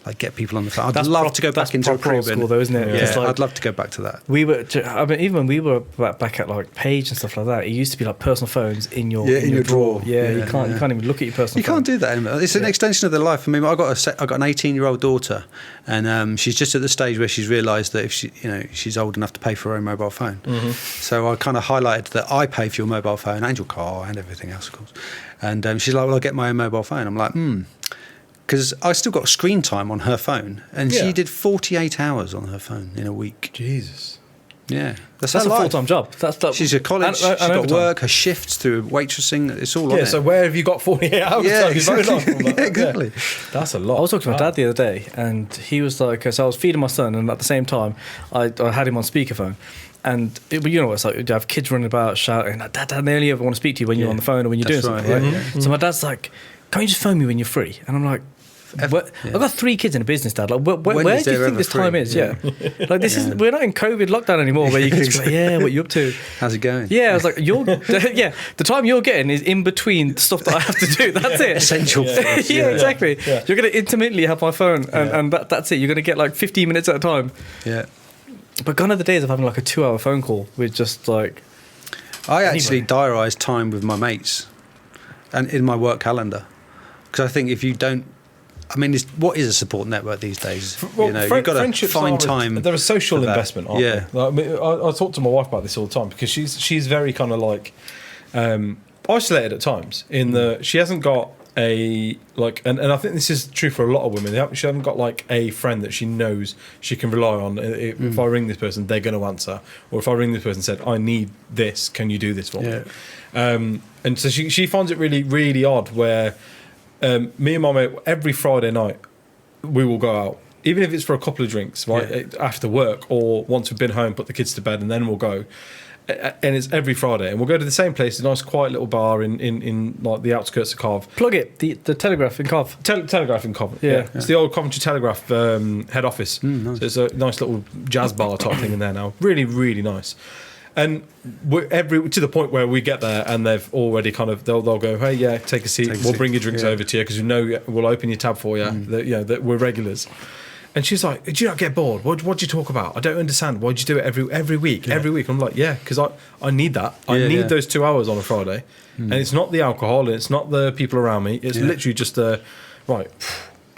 like get people on the phone. I'd That's love to go back into proper old recruitment. school, though, isn't it? Yeah, 'Cause, like, I'd love to go back to that. we were, I mean, even when we were back at like Page and stuff like that, it used to be like personal phones in your drawer. Yeah, you can't even look at your personal. You can't do that anymore. It's an extension of their life. I mean, I got an 18-year-old daughter, and she's just at the stage where she's realised that if she's old enough to pay for her own mobile phone. Mm-hmm. So I kind of highlighted that I pay for your mobile phone and your car and everything else, of course. And she's like, "Well, I'll get my own mobile phone." I'm like, because I still got screen time on her phone, and she did 48 hours on her phone in a week. Jesus. Yeah, That's her a life. full-time job. She's at college. She's got overtime. work. Her shifts through waitressing. It's all on Yeah, it. so where have you got 48 hours? Yeah, time? You're very exactly. long. Yeah, exactly. That's a lot. I was talking to my dad the other day, and he was like, so I was feeding my son, and at the same time, I had him on speakerphone. And you know what it's like, you have kids running about shouting, Dad, they only ever want to speak to you when you're on the phone or when you're doing something, right? Yeah. So my dad's like, can't you just phone me when you're free? And I'm like, I've got 3 kids in a business, Dad. Like, where do you think this time is? Yeah. Like, this is, we're not in COVID lockdown anymore where you can just be like, what you up to? How's it going? Yeah, I was like, the time you're getting is in between stuff that I have to do. That's it. Essential. Yeah, exactly. Yeah. You're going to intermittently have my phone, and that's it. You're going to get like 15 minutes at a time. Yeah. But gone are the days of having like a 2-hour phone call with just like. I actually diarise time with my mates, and in my work calendar, because I think if you don't, I mean, what is a support network these days? Well, you've got to find time. They're a social investment, aren't they? Like, I mean, I talk to my wife about this all the time because she's very kind of like isolated at times. In the she hasn't got a like, and I think this is true for a lot of women. She hasn't got like a friend that she knows she can rely on. If I ring this person, they're going to answer. Or if I ring this person and said, "I need this, can you do this for me?" And so she finds it really, really odd where me and my mate every Friday night we will go out, even if it's for a couple of drinks, right, after work or once we've been home, put the kids to bed, and then we'll go. And it's every Friday, and we'll go to the same place, a nice quiet little bar in like the outskirts of Cov. Plug it, the Telegraph in Cov. Telegraph in Cov. Yeah. It's the old Coventry Telegraph head office. Nice. So it's a nice little jazz bar type thing in there now. Really, really nice. And we're to the point where we get there and they've already kind of they'll go, "Hey, yeah, take a seat. We'll bring your drinks over to you because we'll open your tab for you. That we're regulars." And she's like, "Do you not get bored? What do you talk about? I don't understand. Why do you do it every week? Yeah. Every week?" I'm like, "Yeah, because I need that. I need those 2 hours on a Friday, and it's not the alcohol, and it's not the people around me. It's literally just right.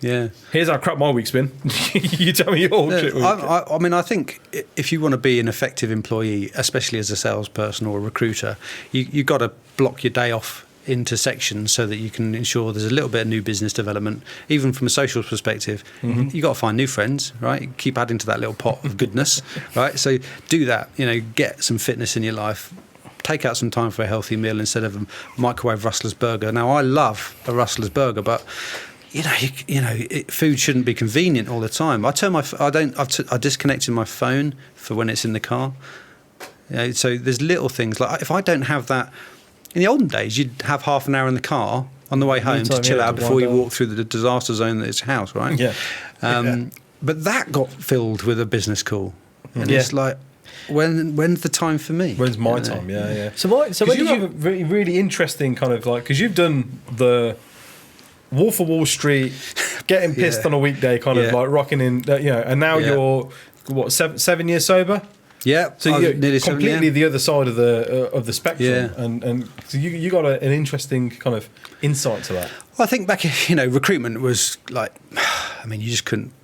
Yeah. Here's how crap my week's been. You tell me your shit week." I mean, I think if you want to be an effective employee, especially as a salesperson or a recruiter, you got to block your day off into sections so that you can ensure there's a little bit of new business development. Even from a social perspective, you got to find new friends, right? Keep adding to that little pot of goodness, right? So do that. Get some fitness in your life. Take out some time for a healthy meal instead of a microwave Rustler's burger. Now, I love a Rustler's burger, but food shouldn't be convenient all the time. I disconnected my phone for when it's in the car. So there's little things like if I don't have that. In the olden days, you'd have half an hour in the car on the way home to chill out before you walk through the disaster zone that is house, right? Yeah. But that got filled with a business call, and it's like, when's the time for me? When's my time? Yeah. So when did you have a really, really interesting kind of like because you've done the Wolf of Wall Street, getting pissed on a weekday, kind of like rocking in, and now you're what 7 years sober. Yeah, so you're completely the other side of the spectrum, and so you got an interesting kind of insight to that. Well, I think back, recruitment was like, I mean, you just couldn't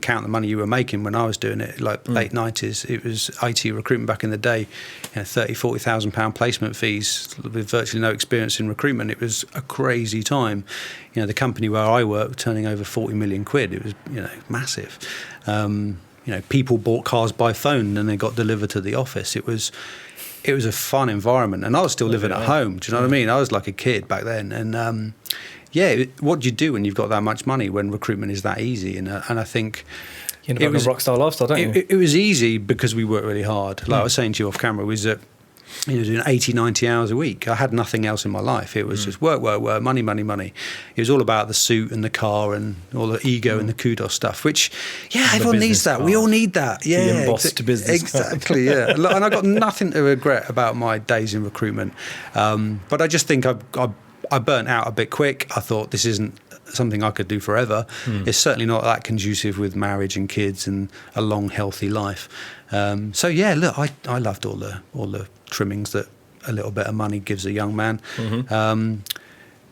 count the money you were making when I was doing it. Like late 90s, it was IT recruitment back in the day, £30,000-40,000 placement fees with virtually no experience in recruitment. It was a crazy time. The company where I worked turning over 40 million quid. It was massive. People bought cars by phone and they got delivered to the office. It was a fun environment, and I was still living at home. Do you know what I mean? I was like a kid back then, and what do you do when you've got that much money when recruitment is that easy? And I think it was a rock star lifestyle, don't you? It was easy because we worked really hard. Like I was saying to you off camera, was that doing 80, 90 hours a week. I had nothing else in my life. It was just work, money. It was all about the suit and the car and all the ego and the kudos stuff, which, everyone needs that. We all need that. Yeah. Boss to business. Exactly, yeah. And I got nothing to regret about my days in recruitment. But I just think I burnt out a bit quick. I thought this isn't something I could do forever. It's certainly not that conducive with marriage and kids and a long, healthy life. So yeah, look, I loved all the trimmings that a little bit of money gives a young man.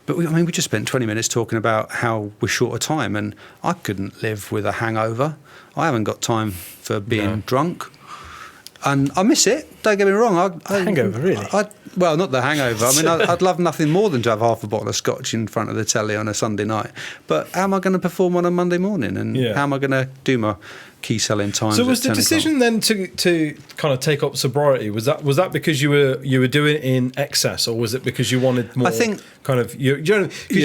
But we just spent 20 minutes talking about how we're short of time, and I couldn't live with a hangover. I haven't got time for being drunk. And I miss it. Don't get me wrong. Hangover, really? Well, not the hangover. I mean, I'd love nothing more than to have half a bottle of scotch in front of the telly on a Sunday night. But how am I going to perform on a Monday morning? And how am I going to do my key selling times? So was the decision then to kind of take up sobriety, was that because you were doing it in excess, or was it because you wanted more? I think kind of you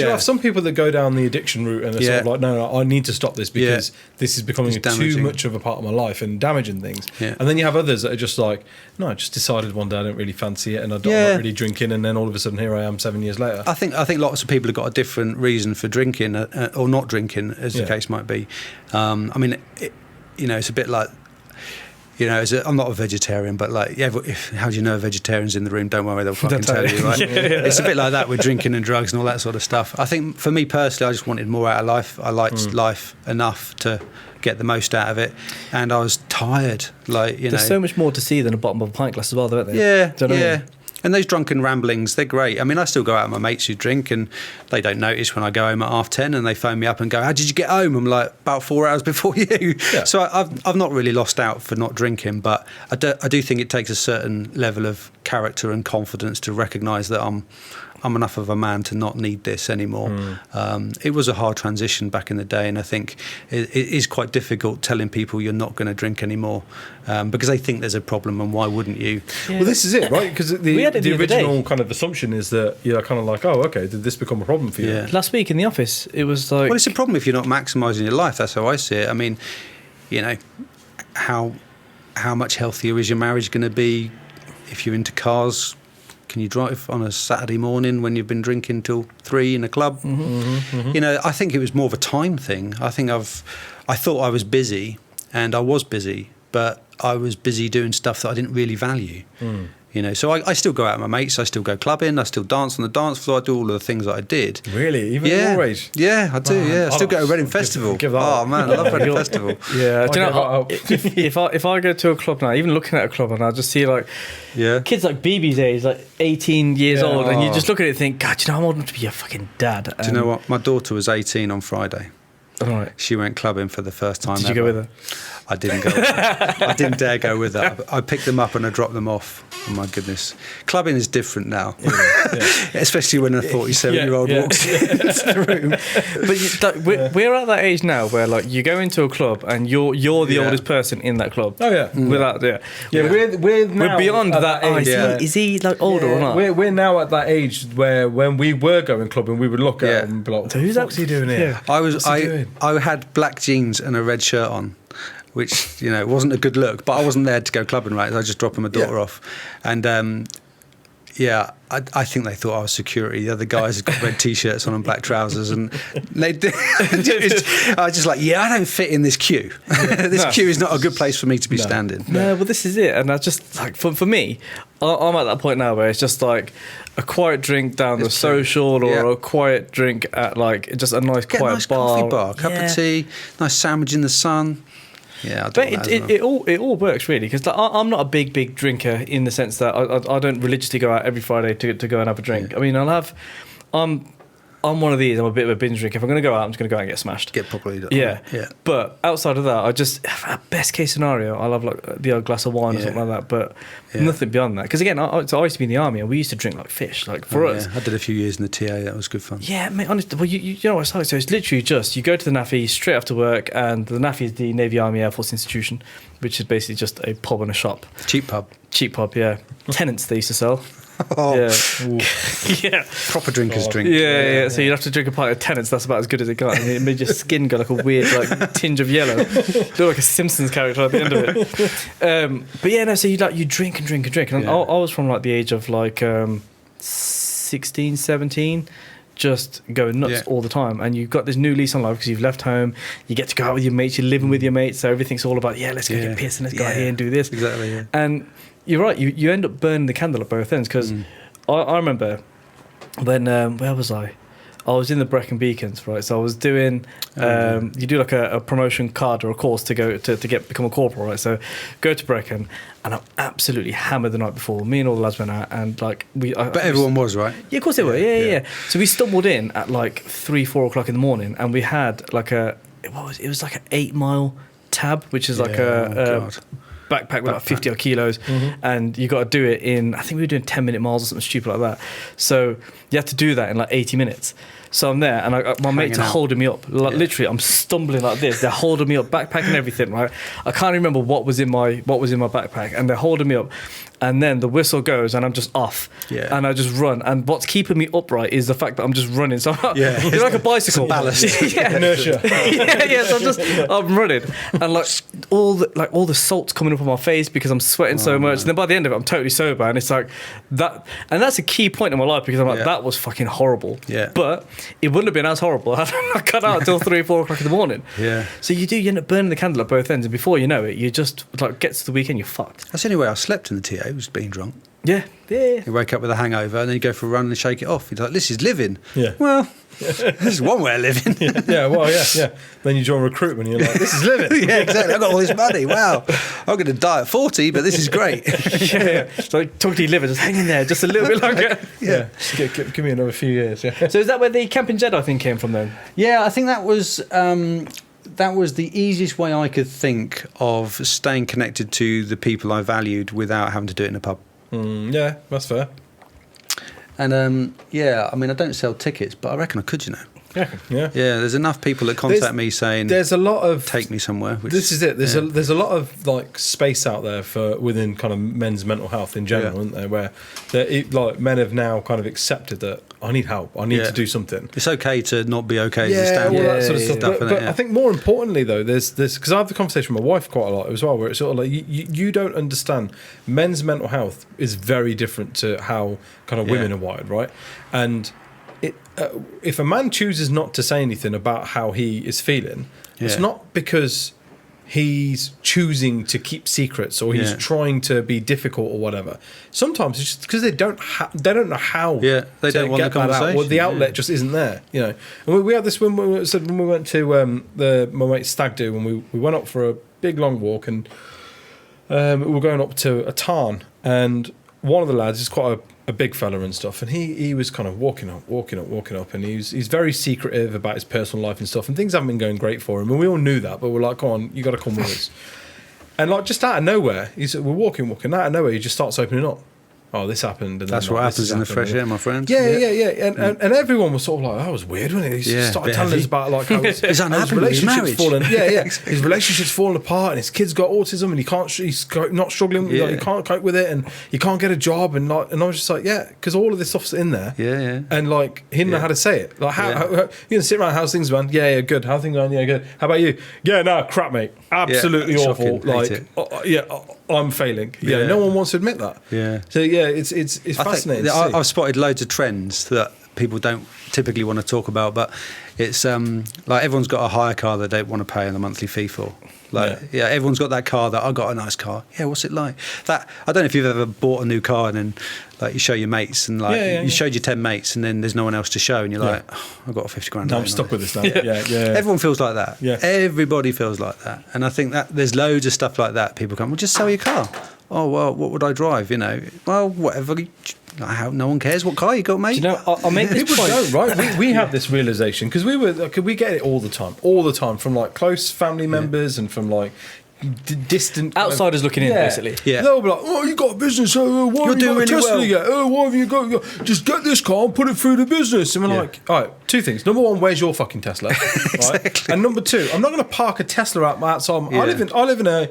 have some people that go down the addiction route and they're sort of like, no, I need to stop this because this is becoming too much of a part of my life and damaging things. And then you have others that are just like, no, I just decided one day I don't really fancy it and I'm not really drinking, and then all of a sudden here I am 7 years later. I think lots of people have got a different reason for drinking or not drinking, as the case might be. I mean, it's a bit like, I'm not a vegetarian, but like, how do you know a vegetarian's in the room? Don't worry, they'll fucking tell you, right? It's a bit like that with drinking and drugs and all that sort of stuff. I think for me personally, I just wanted more out of life. I liked life enough to get the most out of it, and I was tired. There's so much more to see than a bottom of a pint glass as well, don't there? Yeah, do you know what I mean? And those drunken ramblings, they're great. I mean, I still go out with my mates who drink, and they don't notice when I go home at 10:30, and they phone me up and go, "How did you get home?" I'm like, "About 4 hours before you." Yeah. So I've not really lost out for not drinking, but I do think it takes a certain level of character and confidence to recognise that I'm enough of a man to not need this anymore. It was a hard transition back in the day, and I think it is quite difficult telling people you're not going to drink anymore because they think there's a problem, and why wouldn't you? Well, this is it, right? Because the original kind of assumption is that you're kind of like, oh, okay, did this become a problem for you? Yeah. Last week in the office, it was like... Well, it's a problem if you're not maximising your life. That's how I see it. I mean, how much healthier is your marriage going to be if you're into cars? Can you drive on a Saturday morning when you've been drinking till 3 in a club? I think it was more of a time thing. I thought I was busy, and I was busy, but I was busy doing stuff that I didn't really value. So I still go out with my mates, I still go clubbing, I still dance on the dance floor, I do all of the things that I did. Really? Even at your age? Yeah, I do, I still go to Reading Festival. Man, I love Reading Festival. Yeah, do you know, if I go to a club now, even looking at a club, and I just see like kids like BB's age, like 18 years old, and you just look at it and think, God, I'm old enough to be a fucking dad. Do you know what? My daughter was 18 on Friday. All right. She went clubbing for the first time Did you go with her? I didn't go with her. I didn't dare go with her. I picked them up and I dropped them off. Oh my goodness. Clubbing is different now. Especially when a 47-year-old walks into the room. But we're at that age now where like you go into a club and you're the oldest person in that club. Oh yeah. Without we're beyond that age. Is he like older or not? We're now at that age where when we were going clubbing, we would look at him and be like, what's he doing here? I had black jeans and a red shirt on, which wasn't a good look, but I wasn't there to go clubbing, right? I just dropped my daughter off, and I think they thought I was security. The other guys had got red t-shirts on and black trousers, and they did. I was just like, I don't fit in this queue. This queue is not a good place for me to be standing. No, well, this is it, and I just like for me, I'm at that point now where it's just like a quiet drink down the social, or a quiet drink at like just a nice quiet coffee bar, cup of tea, nice sandwich in the sun. Yeah, but it all works really, because like, I'm not a big drinker in the sense that I don't religiously go out every Friday to go and have a drink. I mean, I'm one of these. I'm a bit of a binge drinker. If I'm going to go out, I'm just going to go out and get smashed. Get properly done. Yeah. But outside of that, I just, best case scenario, I love like the odd glass of wine or something like that. But nothing beyond that. Because again, I used to be in the army, and we used to drink like fish. Like for us, I did a few years in the TA. That was good fun. Yeah, mate. Honestly, well, you know what it's like. So it's literally just you go to the NAFI straight after work, and the NAFI is the Navy, Army, Air Force institution, which is basically just a pub and a shop. Cheap pub. Yeah. Tenants they used to sell. Proper drinkers drink. Yeah. So you'd have to drink a pint of Tennent's. That's about as good as it got. And it made your skin go like a weird like tinge of yellow. Look like a Simpsons character at the end of it. So you drink and drink and drink. And I was from like the age of like 16, 17. Just going nuts all the time, and you've got this new lease on life because you've left home. You get to go out with your mates. You're living with your mates, so everything's all about let's go get pissed and let's go out here and do this. Exactly. Yeah. And you're right. You end up burning the candle at both ends, because I remember when where was I? I was in the Brecon Beacons, right? So I was doing, you do like a promotion card or a course to go to become a corporal, right? So go to Brecon, and I'm absolutely hammered the night before. Me and all the lads went out, and like But everyone was, right? Yeah, of course they were. Yeah. So we stumbled in at like 3-4 o'clock in the morning, and we had like it was like an 8-mile tab, which is like a backpack with like 50 odd kilos, and you got to do it in, I think we were doing 10-minute miles or something stupid like that. So you have to do that in like 80 minutes. So I'm there, and my mates are holding me up. Like, literally, I'm stumbling like this. They're holding me up, backpack and everything, right? I can't remember what was in my backpack, and they're holding me up. And then the whistle goes, and I'm just off, and I just run. And what's keeping me upright is the fact that I'm just running. So it's like a bicycle, ballast, inertia. So I'm running, and like all the salt's coming up on my face because I'm sweating so much. And then by the end of it, I'm totally sober, and it's like that. And that's a key point in my life because I'm like, that was fucking horrible. Yeah. But it wouldn't have been as horrible had I not got out until 3-4 o'clock in the morning. Yeah. So you end up burning the candle at both ends, and before you know it, you just like gets to the weekend, you're fucked. That's the only way I slept in the TA, was being drunk. Yeah. You wake up with a hangover, and then you go for a run and shake it off. You're like, this is living. Yeah. Well, this is one way of living. Yeah. Then you join recruitment, and you're like, this is living. Yeah, exactly. I've got all this money. Wow. I'm going to die at 40, but this is great. Yeah. So like, talk to your liver, just hang in there, just a little bit longer. Yeah. Just give me another few years. Yeah. So is that where the Camping Jedi thing came from then? Yeah, I think that was the easiest way I could think of staying connected to the people I valued without having to do it in a pub. Yeah, that's fair. And I mean, I don't sell tickets, but I reckon I could, you know. Yeah. There's enough people that contact me saying, there's a lot of take me somewhere. This is it. There's a lot of like space out there for within kind of men's mental health in general, isn't there? Where like men have now kind of accepted that I need help. I need to do something. It's okay to not be okay. As a standard. All that sort of stuff. But I I think more importantly though, there's because I have the conversation with my wife quite a lot as well, where it's sort of like you don't understand men's mental health is very different to how kind of women are wired, right? And if a man chooses not to say anything about how he is feeling, it's not because he's choosing to keep secrets or he's trying to be difficult or whatever. Sometimes it's just because they don't know how they to don't want get the that out, conversation. or the outlet just isn't there, you know. And we had this when we went to my mate's stag do, and we went up for a big long walk, and we were going up to a tarn, and one of the lads is quite a big fella and stuff, and he was kind of walking up, and he's very secretive about his personal life and stuff, and things haven't been going great for him, and we all knew that, but we're like, come on, you got to come with us. And like just out of nowhere, we're walking out of nowhere, he just starts opening up. Oh, this happened. And that's what happens in the fresh air, my friend. Yeah. And everyone was sort of like, that was weird, wasn't it? He started telling us about like how his relationship's fallen. His relationship's fallen apart, and his kid's got autism, and he's not struggling. Like, he can't cope with it, and he can't get a job, and I was just like, because all of this stuff's in there. And like he didn't know how to say it. Like how you gonna sit around, how's things, man? Yeah, good. How things going? Yeah, good. How about you? Yeah, no, crap, mate. Absolutely awful. Shocking. Like I'm failing. No one wants to admit that. So it's fascinating. I've spotted loads of trends that people don't typically want to talk about, but it's like everyone's got a hire car they don't want to pay a monthly fee for. Like everyone's got that car that I got a nice car. Yeah, what's it like? That I don't know if you've ever bought a new car and then like you show your mates and like you showed your 10 mates and then there's no one else to show and you're like, I've got a 50 grand. No, I'm stuck with this now. Everyone feels like that. Everybody feels like that, and I think that there's loads of stuff like that. People come, well, just sell your car. Oh well, what would I drive? You know, well, whatever. No one cares what car you got, mate. Do you know, I made this people point. don't, right? We have this realization because we get it all the time from like close family members and from like distant outsiders looking in, basically. They'll be like, "Oh, you got a business? Why have you got a Tesla yet? Oh, why have you got? Just get this car and put it through the business." And we're like, "All right, two things. Number one, where's your fucking Tesla? Right? And number two, I'm not going to park a Tesla out my outside. I live in a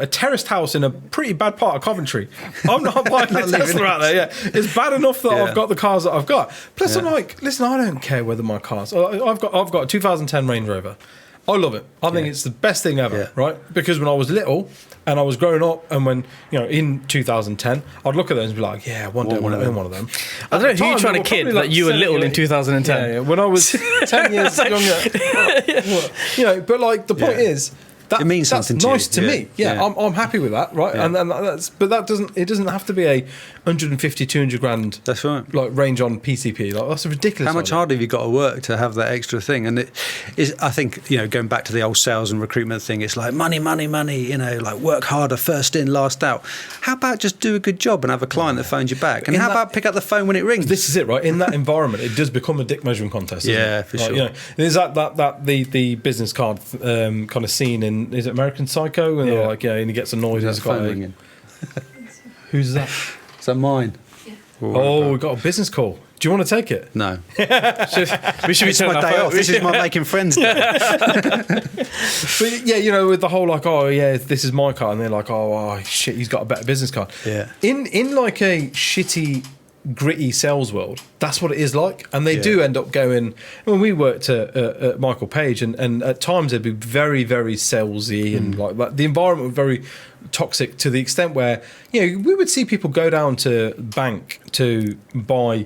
terraced house in a pretty bad part of Coventry. I'm not parking a Tesla out there. It's bad enough that I've got the cars that I've got. Plus, I'm like, listen, I don't care whether my cars. I've got a 2010 Range Rover. I love it. I think it's the best thing ever, right? Because when I was little and I was growing up, and when in 2010, I'd look at those and be like, "Yeah, one day I want to own one of them." I don't know who you're trying to kid that you were little in 2010. When I was 10 years younger, but like the point is, it means something that's to nice you. to me. Yeah. I'm happy with that, right? Yeah. And it doesn't have to be a 150, 200 grand. That's right. Like range on PCP. Like that's a ridiculous. How much idea. harder have you got to work to have that extra thing? And it is, I think, going back to the old sales and recruitment thing, it's like money, like work harder, first in, last out. How about just do a good job and have a client that phones you back? And how about pick up the phone when it rings? This is it, right? In that environment, it does become a dick measuring contest. Yeah, it? for Like, sure. There's the business card kind of scene in, is it American Psycho? And they're like, and he gets annoyed. He's got ringing. Who's that? Is that mine? Oh, we've got a business call. Do you want to take it? No. We should be It's my day off. This is my making friends day. But yeah, with the whole like, oh yeah, this is my card, and they're like, oh shit, he's got a better business card. Yeah. In like a shitty, gritty sales world, that's what it is like, and they do end up going. When we worked at Michael Page, and at times they'd be very, very salesy, and like the environment was very toxic to the extent where we would see people go down to bank to buy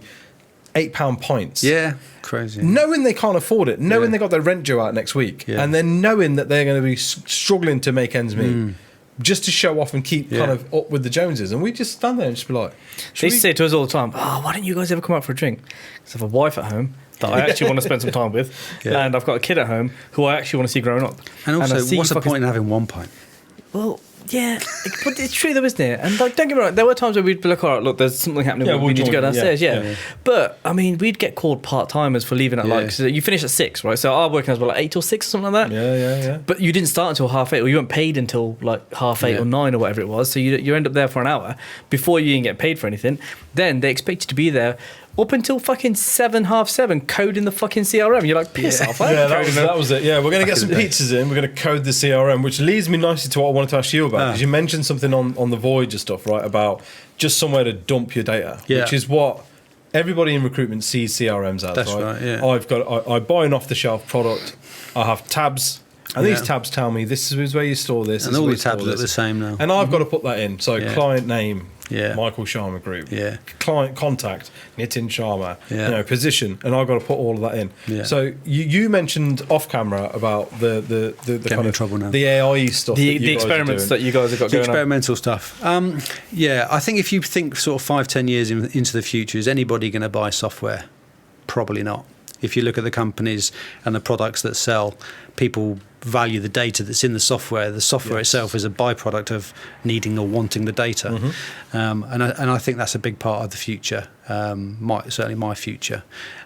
£8 pints. Yeah, crazy. Knowing they can't afford it, knowing they got their rent due out next week, and then knowing that they're going to be struggling to make ends meet, just to show off and keep kind of up with the Joneses. And we just stand there and just be like... They say to us all the time, why don't you guys ever come out for a drink? Because I have a wife at home that I actually want to spend some time with, and I've got a kid at home who I actually want to see growing up. And also, what's the point in having one pint? Well... Yeah, but it's true though, isn't it? And like, don't get me wrong, there were times where we'd be like, all right, look, there's something happening, we need to go downstairs, But, I mean, we'd get called part-timers for leaving at like, so you finish at 6, right? So our working hours were like 8 till 6 or something like that. Yeah. But you didn't start until 8:30, or you weren't paid until like 8:30 or 9 or whatever it was. So you end up there for an hour before you even get paid for anything. Then they expect you to be there up until fucking 7, 7:30, coding the fucking CRM. You're like, piss off. That was it. Yeah, we're going to get some pizzas in. We're going to code the CRM, which leads me nicely to what I wanted to ask you about. Because you mentioned something on the Voyager stuff, right, about just somewhere to dump your data, which is what everybody in recruitment sees CRMs as. That's right. Yeah. I buy an off-the-shelf product. I have tabs. And these tabs tell me this is where you store this. And all the tabs look the same now. And I've got to put that in. So client name, Yeah. Michael Sharma Group. Yeah. Client contact, Nitin Sharma. Yeah. You know, position, and I've got to put all of that in. Yeah. So you mentioned off camera about the kind in of trouble now. the AI stuff, The experiments that you guys have got The going on. experimental stuff. Yeah, I think if you think sort of 5-10 years into the future, is anybody going to buy software? Probably not. If you look at the companies and the products that sell, people value the data that's in the software. The software itself is a byproduct of needing or wanting the data. Mm-hmm. And I think that's a big part of the future, certainly my future.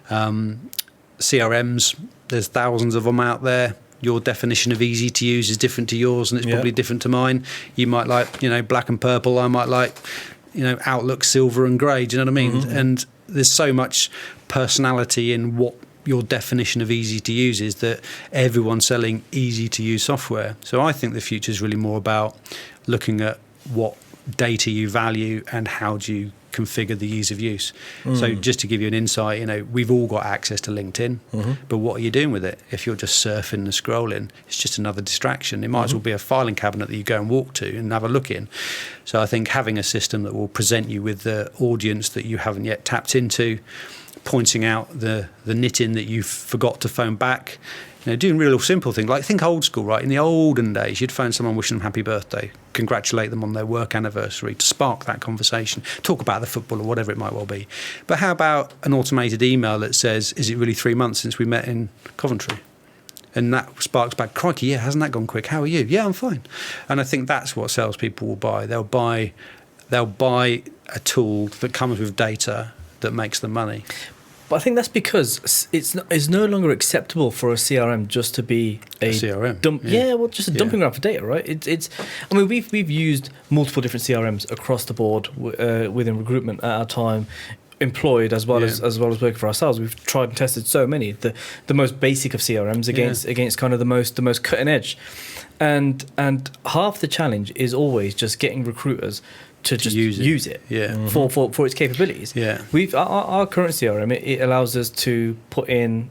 CRMs, there's thousands of them out there. Your definition of easy to use is different to yours, and it's probably different to mine. You might like, black and purple. I might like, Outlook silver and grey. Do you know what I mean? Mm-hmm. And there's so much personality in what your definition of easy to use is, that everyone's selling easy to use software. So I think the future is really more about looking at what data you value and how do you configure the ease of use. So just to give you an insight, we've all got access to LinkedIn, but what are you doing with it? If you're just surfing and scrolling, it's just another distraction. It might as well be a filing cabinet that you go and walk to and have a look in. So I think having a system that will present you with the audience that you haven't yet tapped into, pointing out the knitting that you forgot to phone back, doing real simple things. Like, think old school, right? In the olden days, you'd phone someone wishing them happy birthday, congratulate them on their work anniversary, to spark that conversation, talk about the football or whatever it might well be. But how about an automated email that says, is it really 3 months since we met in Coventry? And that sparks back, crikey, yeah, hasn't that gone quick? How are you? Yeah, I'm fine. And I think that's what salespeople will buy. They'll buy a tool that comes with data that makes them money. But I think that's because it's no longer acceptable for a CRM just to be a CRM. Just a dumping ground for data, right? It's. I mean, we've used multiple different CRMs across the board within recruitment at our time, employed as well as working for ourselves. We've tried and tested so many, the most basic of CRMs against kind of the most cutting edge, and half the challenge is always just getting recruiters to just use it for its capabilities. Our current CRM, it allows us to put in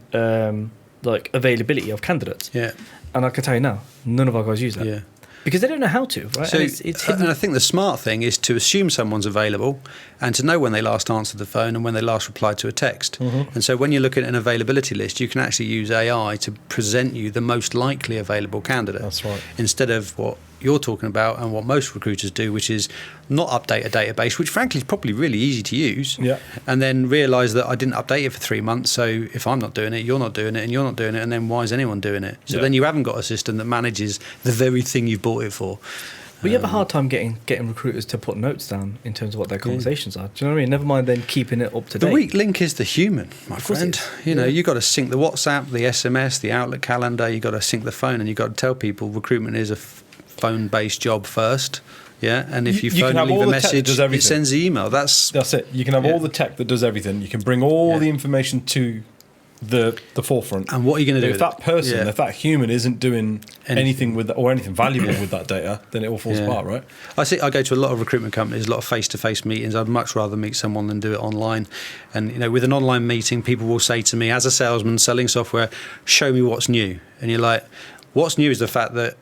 availability of candidates, and I can tell you now, none of our guys use that. because they don't know how to, right? So, And it's hidden. and I think the smart thing is to assume someone's available and to know when they last answered the phone and when they last replied to a text. And so when you look at an availability list, you can actually use AI to present you the most likely available candidate. That's right. Instead of what you're talking about and what most recruiters do, which is not update a database, which frankly is probably really easy to use, and then realise that I didn't update it for 3 months, so if I'm not doing it, you're not doing it, and you're not doing it, and then why is anyone doing it? So then you haven't got a system that manages the very thing you've bought it for. But you have a hard time getting recruiters to put notes down in terms of what their conversations are. Do you know what I mean? Never mind then keeping it up to date. The weak link is the human, my friend. You know, you've got to sync the WhatsApp, the SMS, the Outlook calendar, you've got to sync the phone, and you've got to tell people recruitment is a phone-based job first. Yeah, and if you phone and leave a message, it sends the email. That's it. You can have all the tech that does everything. You can bring all the information to the forefront. And what are you going to do if that person, if that human isn't doing anything with or anything valuable with that data, then it all falls apart, right? I go to a lot of recruitment companies, a lot of face-to-face meetings. I'd much rather meet someone than do it online. And, you know, with an online meeting, people will say to me, as a salesman selling software, show me what's new. And you're like, what's new is the fact that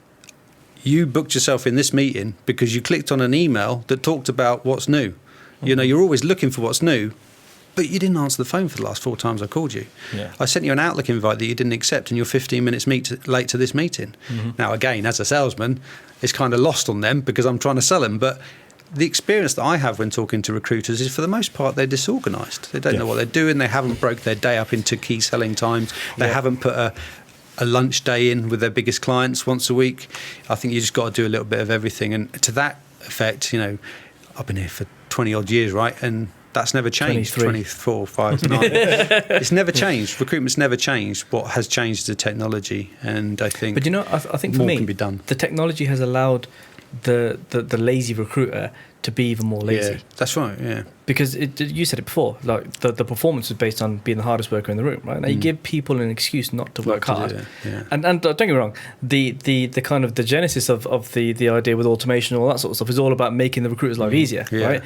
you booked yourself in this meeting because you clicked on an email that talked about what's new. You know, you're always looking for what's new, but you didn't answer the phone for the last 4 times I called you. I sent you an Outlook invite that you didn't accept, and you're 15 minutes late to this meeting. Now, again, as a salesman, it's kind of lost on them because I'm trying to sell them. But the experience that I have when talking to recruiters is, for the most part, they're disorganised. They don't know what they're doing. They haven't broke their day up into key selling times. They haven't put a lunch day in with their biggest clients once a week. I think you just got to do a little bit of everything. And to that effect, you know, I've been here for 20 odd years, right? And that's never changed. 24, 5, 9. It's never changed. Recruitment's never changed. What has changed is the technology. And I think, but you know, I think for more me, can be done. The technology has allowed the lazy recruiter to be even more lazy. Yeah, that's right, yeah. Because you said it before, like the performance is based on being the hardest worker in the room, right? Now you give people an excuse not to work hard. And don't get me wrong, the kind of the genesis of the idea with automation and all that sort of stuff is all about making the recruiter's life easier, right?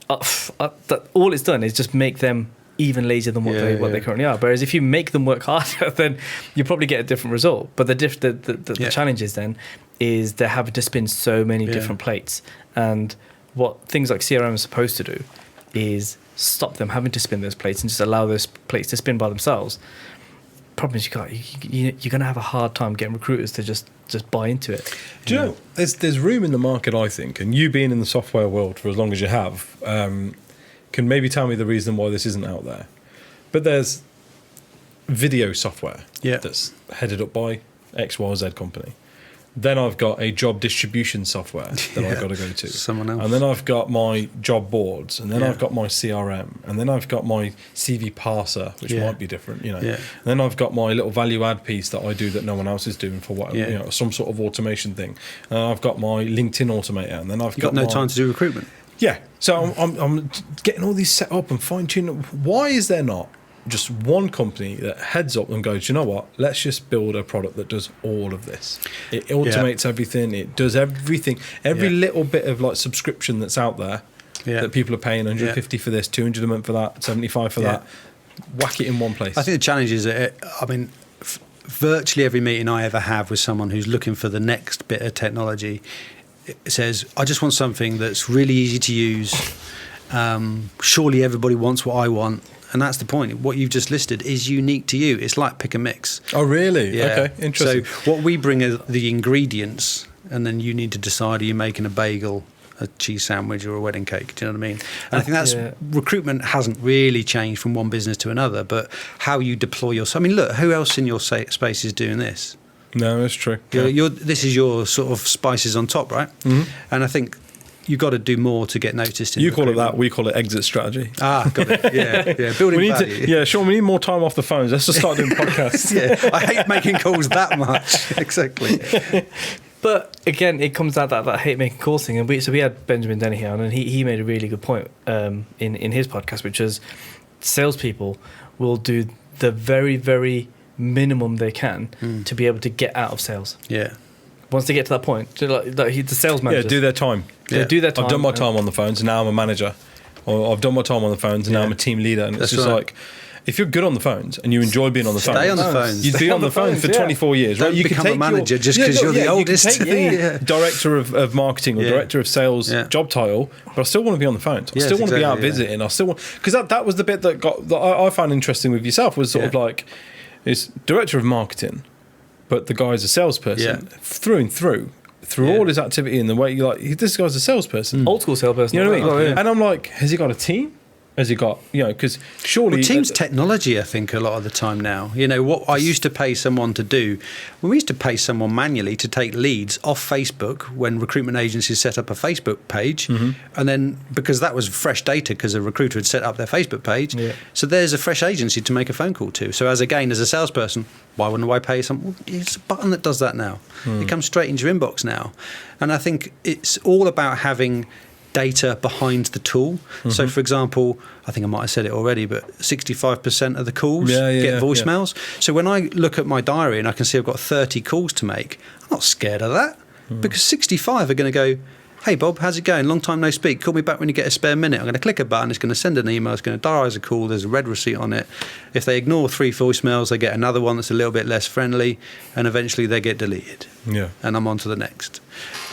All it's done is just make them even lazier than what they currently are. Whereas if you make them work harder, then you probably get a different result. But the challenge is then is they're having to spin so many different plates. And what things like CRM are supposed to do is stop them having to spin those plates and just allow those plates to spin by themselves. Problem is you're going to have a hard time getting recruiters to just buy into it. Do you know, there's room in the market, I think, and you being in the software world for as long as you have, can maybe tell me the reason why this isn't out there. But there's video software that's headed up by XYZ company. Then I've got a job distribution software that I've got to go to. Someone else. And then I've got my job boards, and then I've got my CRM, and then I've got my CV parser, which might be different, you know. And then I've got my little value add piece that I do that no one else is doing for what, you know, some sort of automation thing. And I've got my LinkedIn automator, and then I've got no time to do recruitment. Yeah. So I'm getting all these set up and fine tuning. Why is there not just one company that heads up and goes, you know what, let's just build a product that does all of this. It automates everything, it does everything, every little bit of like subscription that's out there that people are paying 150 for this, 200 a month for that, 75 for that, whack it in one place. I think the challenge is that, virtually every meeting I ever have with someone who's looking for the next bit of technology, it says, I just want something that's really easy to use. Surely everybody wants what I want. And that's the point. What you've just listed is unique to you. It's like pick and mix. Oh, really? Yeah. Okay, interesting. So what we bring are the ingredients, and then you need to decide, are you making a bagel, a cheese sandwich, or a wedding cake? Do you know what I mean? And I think that's recruitment hasn't really changed from one business to another, but how you deploy yourself. I mean, look, who else in your space is doing this? No, that's true. This is your sort of spices on top, right? Mm-hmm. And I think you've got to do more to get noticed. You call it that, we call it exit strategy. Ah, got it. Yeah. Building value. Sean, we need more time off the phones. Let's just start doing podcasts. I hate making calls that much. Exactly. But again, it comes out that hate making calls thing. And we had Benjamin Denny here, and he made a really good point in his podcast, which is salespeople will do the very, very minimum they can to be able to get out of sales. Yeah. Once they get to that point, the sales manager. Yeah, do their time. Do their time. I've done my time on the phones, and now I'm a manager. Or I've done my time on the phones, and now I'm a team leader. And it's just like, if you're good on the phones and you enjoy being on the phones, Stay on the phones. You'd be on the phone for 24 years, right? Don't You become a manager just because you're the oldest. You can take the director of marketing or director of sales Yeah. job title, but I still want to be on the phones. I Yes, still want to be out exactly, visiting. I still want, because that was the bit that I found interesting with yourself, was sort of like, is director of marketing, but the guy's a salesperson through and through all his activity and the way you like. This guy's a salesperson, Old school salesperson. You know what I mean? Oh, yeah. And I'm like, has he got a team? Has he got, because surely... Well, teams technology, I think, a lot of the time now. What I used to pay someone to do, we used to pay someone manually to take leads off Facebook when recruitment agencies set up a Facebook page. And then, because that was fresh data, because a recruiter had set up their Facebook page, so there's a fresh agency to make a phone call to. So as a salesperson, why wouldn't I pay someone? Well, it's a button that does that now. It comes straight into your inbox now. And I think it's all about having data behind the tool. So, for example, I think I might have said it already, but 65% of the calls get voicemails. So when I look at my diary and I can see I've got 30 calls to make, I'm not scared of that because 65 are going to go, hey Bob, how's it going? Long time no speak. Call me back when you get a spare minute. I'm going to click a button. It's going to send an email. It's going to diarise a call. There's a red receipt on it. If they ignore 3 voicemails, they get another one that's a little bit less friendly, and eventually they get deleted. And I'm on to the next.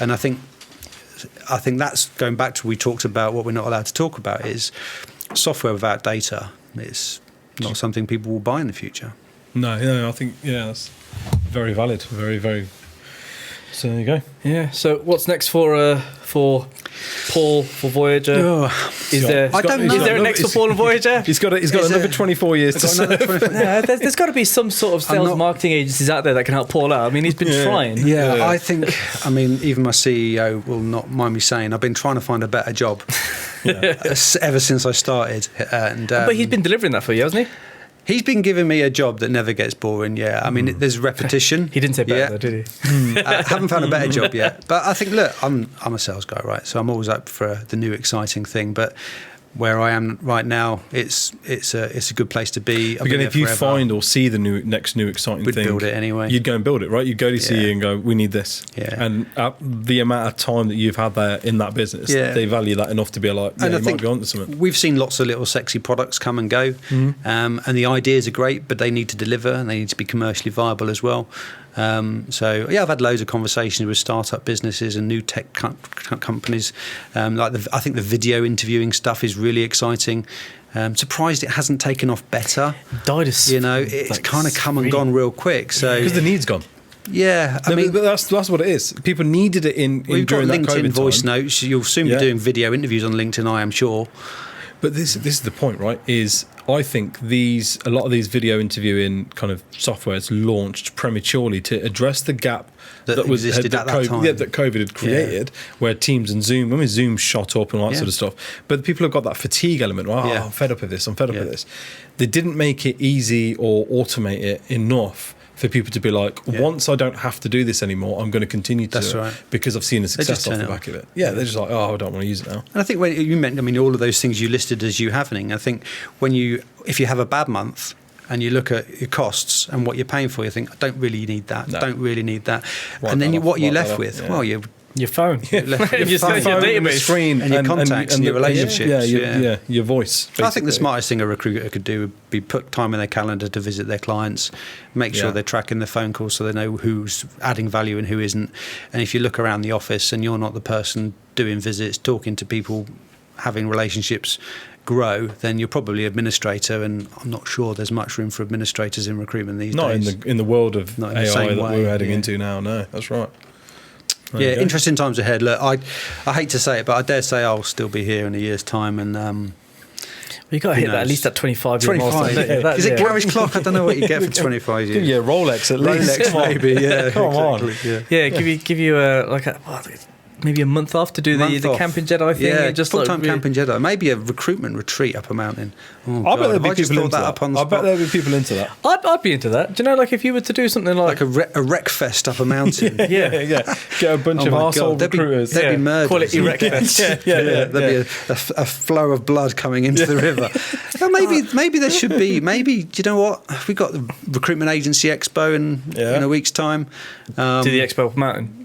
And I think that's going back to, we talked about what we're not allowed to talk about, is software without data is not something people will buy in the future. No, I think, that's very valid. Very, very. So there you go. Yeah. So what's next for Paul, for Voyager? Is there a next for Paul and Voyager? He's got another 24 years to serve. There's got to be some sort of sales marketing agencies out there that can help Paul out. I mean, he's been trying. Yeah, I think, even my CEO will not mind me saying, I've been trying to find a better job ever since I started. But he's been delivering that for you, hasn't he? He's been giving me a job that never gets boring, there's repetition. He didn't say better, though, did he? I haven't found a better job yet. But I think, look, I'm a sales guy, right? So I'm always up for the new exciting thing. But where I am right now, it's a good place to be. Again, if you find or see the next new exciting We'd thing, build it anyway. You'd go and build it, right? You'd go to CEO and go, we need this. Yeah. And the amount of time that you've had there in that business, they value that enough to be like, and I you might be onto something. We've seen lots of little sexy products come and go, and the ideas are great, but they need to deliver and they need to be commercially viable as well. I've had loads of conversations with startup businesses and new tech companies. I think the video interviewing stuff is really exciting. Surprised it hasn't taken off better. It's kind of come and gone real quick. So because the need's gone. Yeah, I mean, but that's what it is. People needed it in we've got during that LinkedIn COVID voice time. notes. You'll soon be doing video interviews on LinkedIn, I am sure. But this is the point, right? Is I think a lot of these video interviewing kind of softwares launched prematurely to address the gap that was existed at that time. that COVID had created, where Teams and Zoom, Zoom shot up and all that sort of stuff. But people have got that fatigue element. I'm fed up of this. I'm fed up of this. They didn't make it easy or automate it enough for people to be like, once I don't have to do this anymore, I'm going to continue to do it because I've seen the success off the back of it. Yeah, they're just like, I don't want to use it now. And I think when you meant, all of those things you listed as you happening, I think if you have a bad month and you look at your costs and what you're paying for, you think, I don't really need that. Don't really need need that. And then what are you left with? Well, your phone, your database, screen, and your contacts and your relationships. Your voice. Basically. I think the smartest thing a recruiter could do would be put time in their calendar to visit their clients, make sure they're tracking their phone calls so they know who's adding value and who isn't. And if you look around the office and you're not the person doing visits, talking to people, having relationships grow, then you're probably administrator, and I'm not sure there's much room for administrators in recruitment these days. Not in the world of AI that we're heading into now. No, that's right. Interesting times ahead. Look, I hate to say it, but I dare say I'll still be here in a year's time. And you got to hit that at least at 25 years. 25. Is it garage clock? I don't know what you get for 25 years. Give you a Rolex at least. Rolex maybe. Yeah, come on. Yeah, give you maybe a month off to do the camping Jedi thing. Yeah, just full-time camping Jedi. Maybe a recruitment retreat up a mountain. I bet there'd be people into that. I bet there'd be people into that. I'd be into that. Do you know, like if you were to do something like a rec fest up a mountain. yeah. Get a bunch of arsehole recruiters. They'd be murdered. Call it Erect Fest. There'd be a flow of blood coming into the river. Maybe there should be. Maybe, do you know what? We've got the Recruitment Agency Expo in a week's time. To the Expo up a mountain.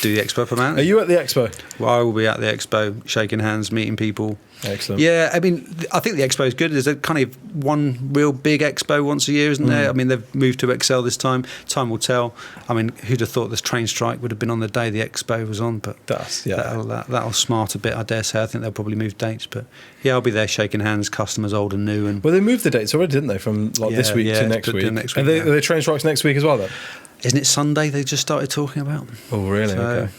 do the expo up a mountain. Are you at the expo? Well, I will be at the expo, shaking hands, meeting people. Excellent. Yeah, I mean, I think the expo is good. There's a kind of one real big expo once a year, isn't there? I mean, they've moved to Excel this time. Time will tell. I mean, who'd have thought this train strike would have been on the day the expo was on? But that'll smart a bit, I dare say. I think they'll probably move dates. But yeah, I'll be there shaking hands, customers old and new. And well, they moved the dates already, didn't they? From this week to next week. Are they train strikes next week as well, then? Isn't it Sunday they just started talking about? Oh, really? Okay.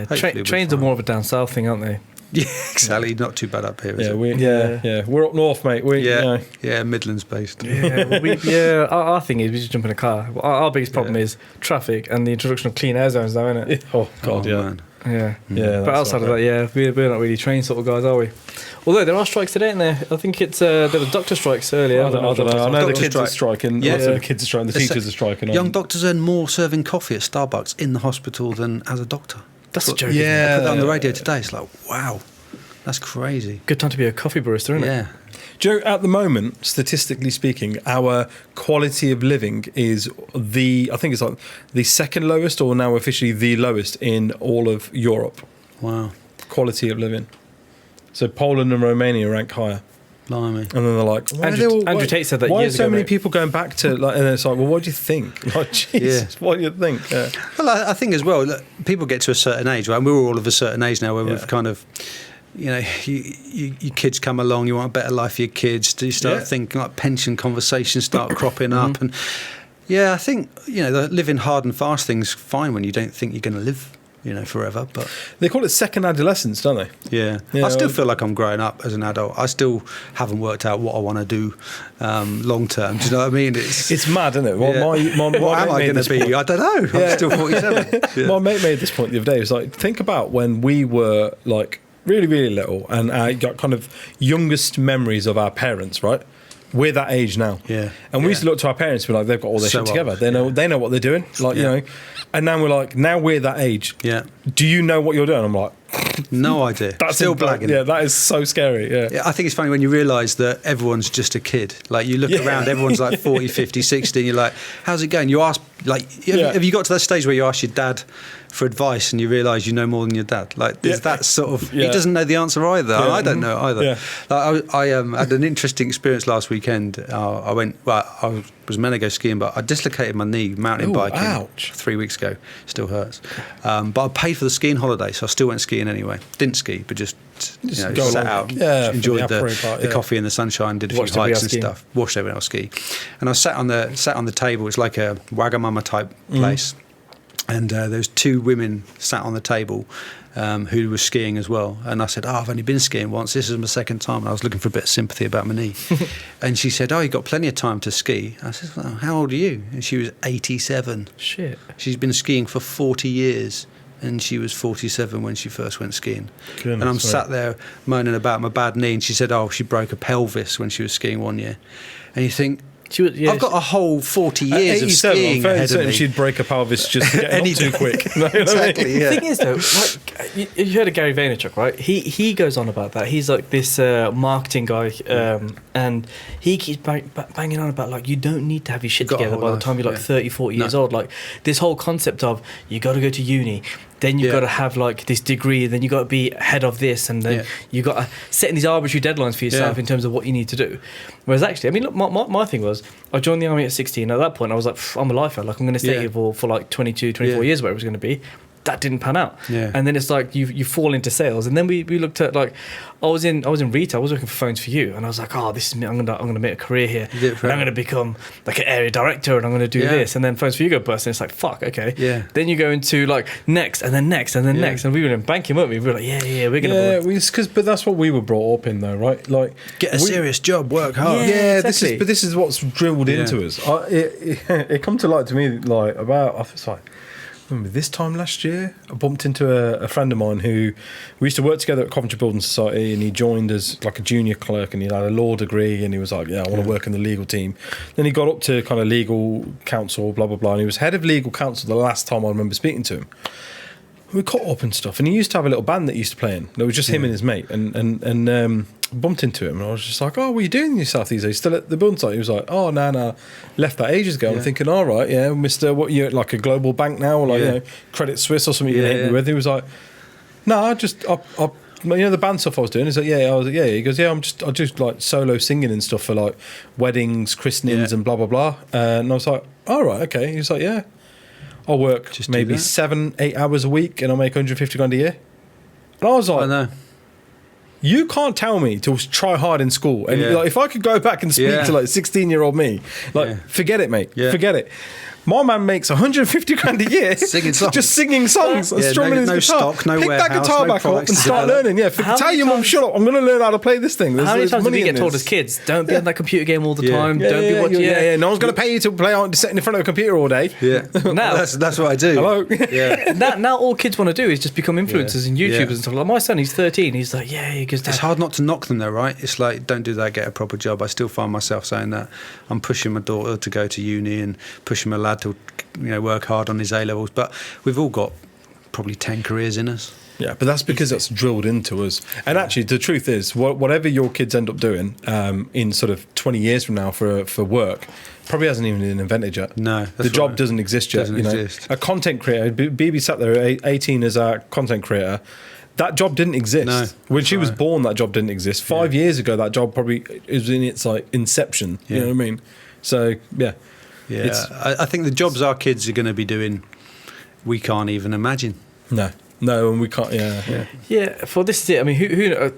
Yeah, trains are more of a down south thing, aren't they? Yeah, exactly. Not too bad up here, is it? We're up north, mate. Midlands based. Our thing is we just jump in a car. Our biggest problem is traffic and the introduction of clean air zones now, isn't it? Oh, God, man. Yeah. But outside of that, we're not really train sort of guys, are we? Although there are strikes today, aren't there? I think it's there were doctor strikes earlier. I don't know. I know the kids are strike. striking. Yeah. The kids are striking. The teachers are striking. Young doctors earn more serving coffee at Starbucks in the hospital than as a doctor. That's a joke. Yeah, I put that on the radio today. It's like, wow, that's crazy. Good time to be a coffee barista, isn't it? Yeah. Do you know, at the moment, statistically speaking, our quality of living is I think it's like the second lowest, or now officially the lowest in all of Europe. Wow. Quality of living. So Poland and Romania rank higher. Blimey. And then they're like, Andrew Tate said that why years are so ago, many mate? people going back to, like, and it's like, well, what do you think? Like, Jesus, what do you think? Yeah. Well, I think as well, look, people get to a certain age, right? And we're all of a certain age now where we've kind of, your kids come along, you want a better life for your kids. Do you start thinking like pension conversations start cropping up? And I think, the living hard and fast thing's fine when you don't think you're going to live forever, but they call it second adolescence, don't they? Yeah. I still feel like I'm growing up as an adult. I still haven't worked out what I want to do long term. Do you know what I mean? It's mad, isn't it? What am I going to be? I don't know. I'm still 47. My mate made this point the other day. It was like, think about when we were like really, really little, and I got kind of youngest memories of our parents, right? We're that age now, and we used to look to our parents and be like, they've got all their shit together. They know what they're doing, and now we're like, now we're that age. Yeah. Do you know what you're doing? I'm like, no idea. That's still blagging. Yeah, that is so scary. Yeah. I think it's funny when you realise that everyone's just a kid. Like you look around, everyone's like 40, 50, 60, and you're like, how's it going? You ask, like, have you got to that stage where you ask your dad for advice and you realise you know more than your dad? Like, there's that sort of, he doesn't know the answer either. Yeah. I don't know either. Yeah. Like, I had an interesting experience last weekend. I was meant to go skiing, but I dislocated my knee mountain biking 3 weeks ago. Still hurts. But I paid for the skiing holiday, so I still went skiing anyway. Didn't ski, but just sat out, enjoyed the coffee and the sunshine, did a few hikes and stuff. Watched everyone else ski, and I sat on the table. It's like a Wagamama type place, and there was two women sat on the table who were skiing as well. And I said, I've only been skiing once. This is my second time. And I was looking for a bit of sympathy about my knee. And she said, you've got plenty of time to ski. I said, well, how old are you? And she was 87. Shit. She's been skiing for 40 years. And she was 47 when she first went skiing. Goodness, and I'm sat there moaning about my bad knee. And she said, she broke a pelvis when she was skiing one year. And you think, I've got a whole 40 years of skiing ahead of me. She'd break a pelvis just getting up too quick. Exactly, The thing is, though, like, you heard of Gary Vaynerchuk, right? He goes on about that. He's like this marketing guy, and he keeps banging on about, like, you don't need to have your shit together by the time you're like 30, 40 years old. Like, this whole concept of you got to go to uni, then you've got to have like this degree, then you've got to be head of this, and then you've got to set in these arbitrary deadlines for yourself in terms of what you need to do. Whereas actually, I mean, look, my thing was, I joined the army at 16. At that point, I was like, I'm a lifer. Like, I'm going to stay here for like 22, 24 years, whatever it was going to be. That didn't pan out. And then it's like you fall into sales. And then we looked at, like, I was in retail. I was working for Phones for You, and I was like, this is me. I'm gonna make a career here. And I'm gonna become like an area director, and I'm gonna do this. And then Phones for You go bust, and it's like, fuck, okay. Then you go into like next, and then next, and then next, and we were in banking, weren't we? We were like, we're gonna. But that's what we were brought up in, though, right? Like, get a serious job, work hard. Exactly. This is what's drilled into us. It come to light to me like about, I was like, remember this time last year, I bumped into a friend of mine who we used to work together at Coventry Building Society, and he joined as like a junior clerk, and he had a law degree, and he was like, I want to work in the legal team. Then he got up to kind of legal counsel, blah, blah, blah, and he was head of legal counsel the last time I remember speaking to him. We caught up and stuff, and he used to have a little band that he used to play in. There was just him and his mate, and bumped into him, and I was just like, "Oh, what are you doing yourself these days? Still at the building site?" He was like, "Oh, no, left that ages ago." I'm thinking, "All right, yeah, Mister, what you like a global bank now, or like Credit Suisse or something you hit me with?" He was like, "No, I the band stuff I was doing." He's like, "Yeah," I was like, "Yeah." He goes, "Yeah, I just like solo singing and stuff for like weddings, christenings, and blah blah blah." And I was like, "All right, okay." He was like, "Yeah, I'll work just maybe 7-8 hours a week, and I'll make 150 grand a year." And I was like, I know. You can't tell me to try hard in school. And like, if I could go back and speak to like 16-year-old me, like, forget it, mate. Forget it. My man makes 150 grand a year singing songs. Just singing songs and strumming his guitar. Stock, no Pick warehouse, that guitar back up and start learning. Yeah, tell your mum, shut up. I'm going to learn how to play this thing. How many times did we get told as kids, don't be on that computer game all the time. Don't be watching. Yeah. No one's going to pay you to play on sitting in front of a computer all day. Yeah. Now that's what I do. Hello. Yeah. Now all kids want to do is just become influencers and YouTubers and stuff. Like my son, he's 13. He's like, because it's hard not to knock them though, right? It's like, don't do that, get a proper job. I still find myself saying that. I'm pushing my daughter to go to uni and pushing my lad to work hard on his A-levels, but we've all got probably 10 careers in us. Yeah, but that's because that's drilled into us. And actually, the truth is, whatever your kids end up doing in sort of 20 years from now for work, probably hasn't even been invented yet. No, the job doesn't exist yet. Doesn't exist. A content creator, BB sat there at 18 as a content creator. That job didn't exist. No, when she was born, that job didn't exist. 5 years ago, that job probably was in its like inception. You know what I mean? So yeah. Yeah, I think the jobs our kids are going to be doing, we can't even imagine. No, and we can't. Yeah. For this is it. I mean, who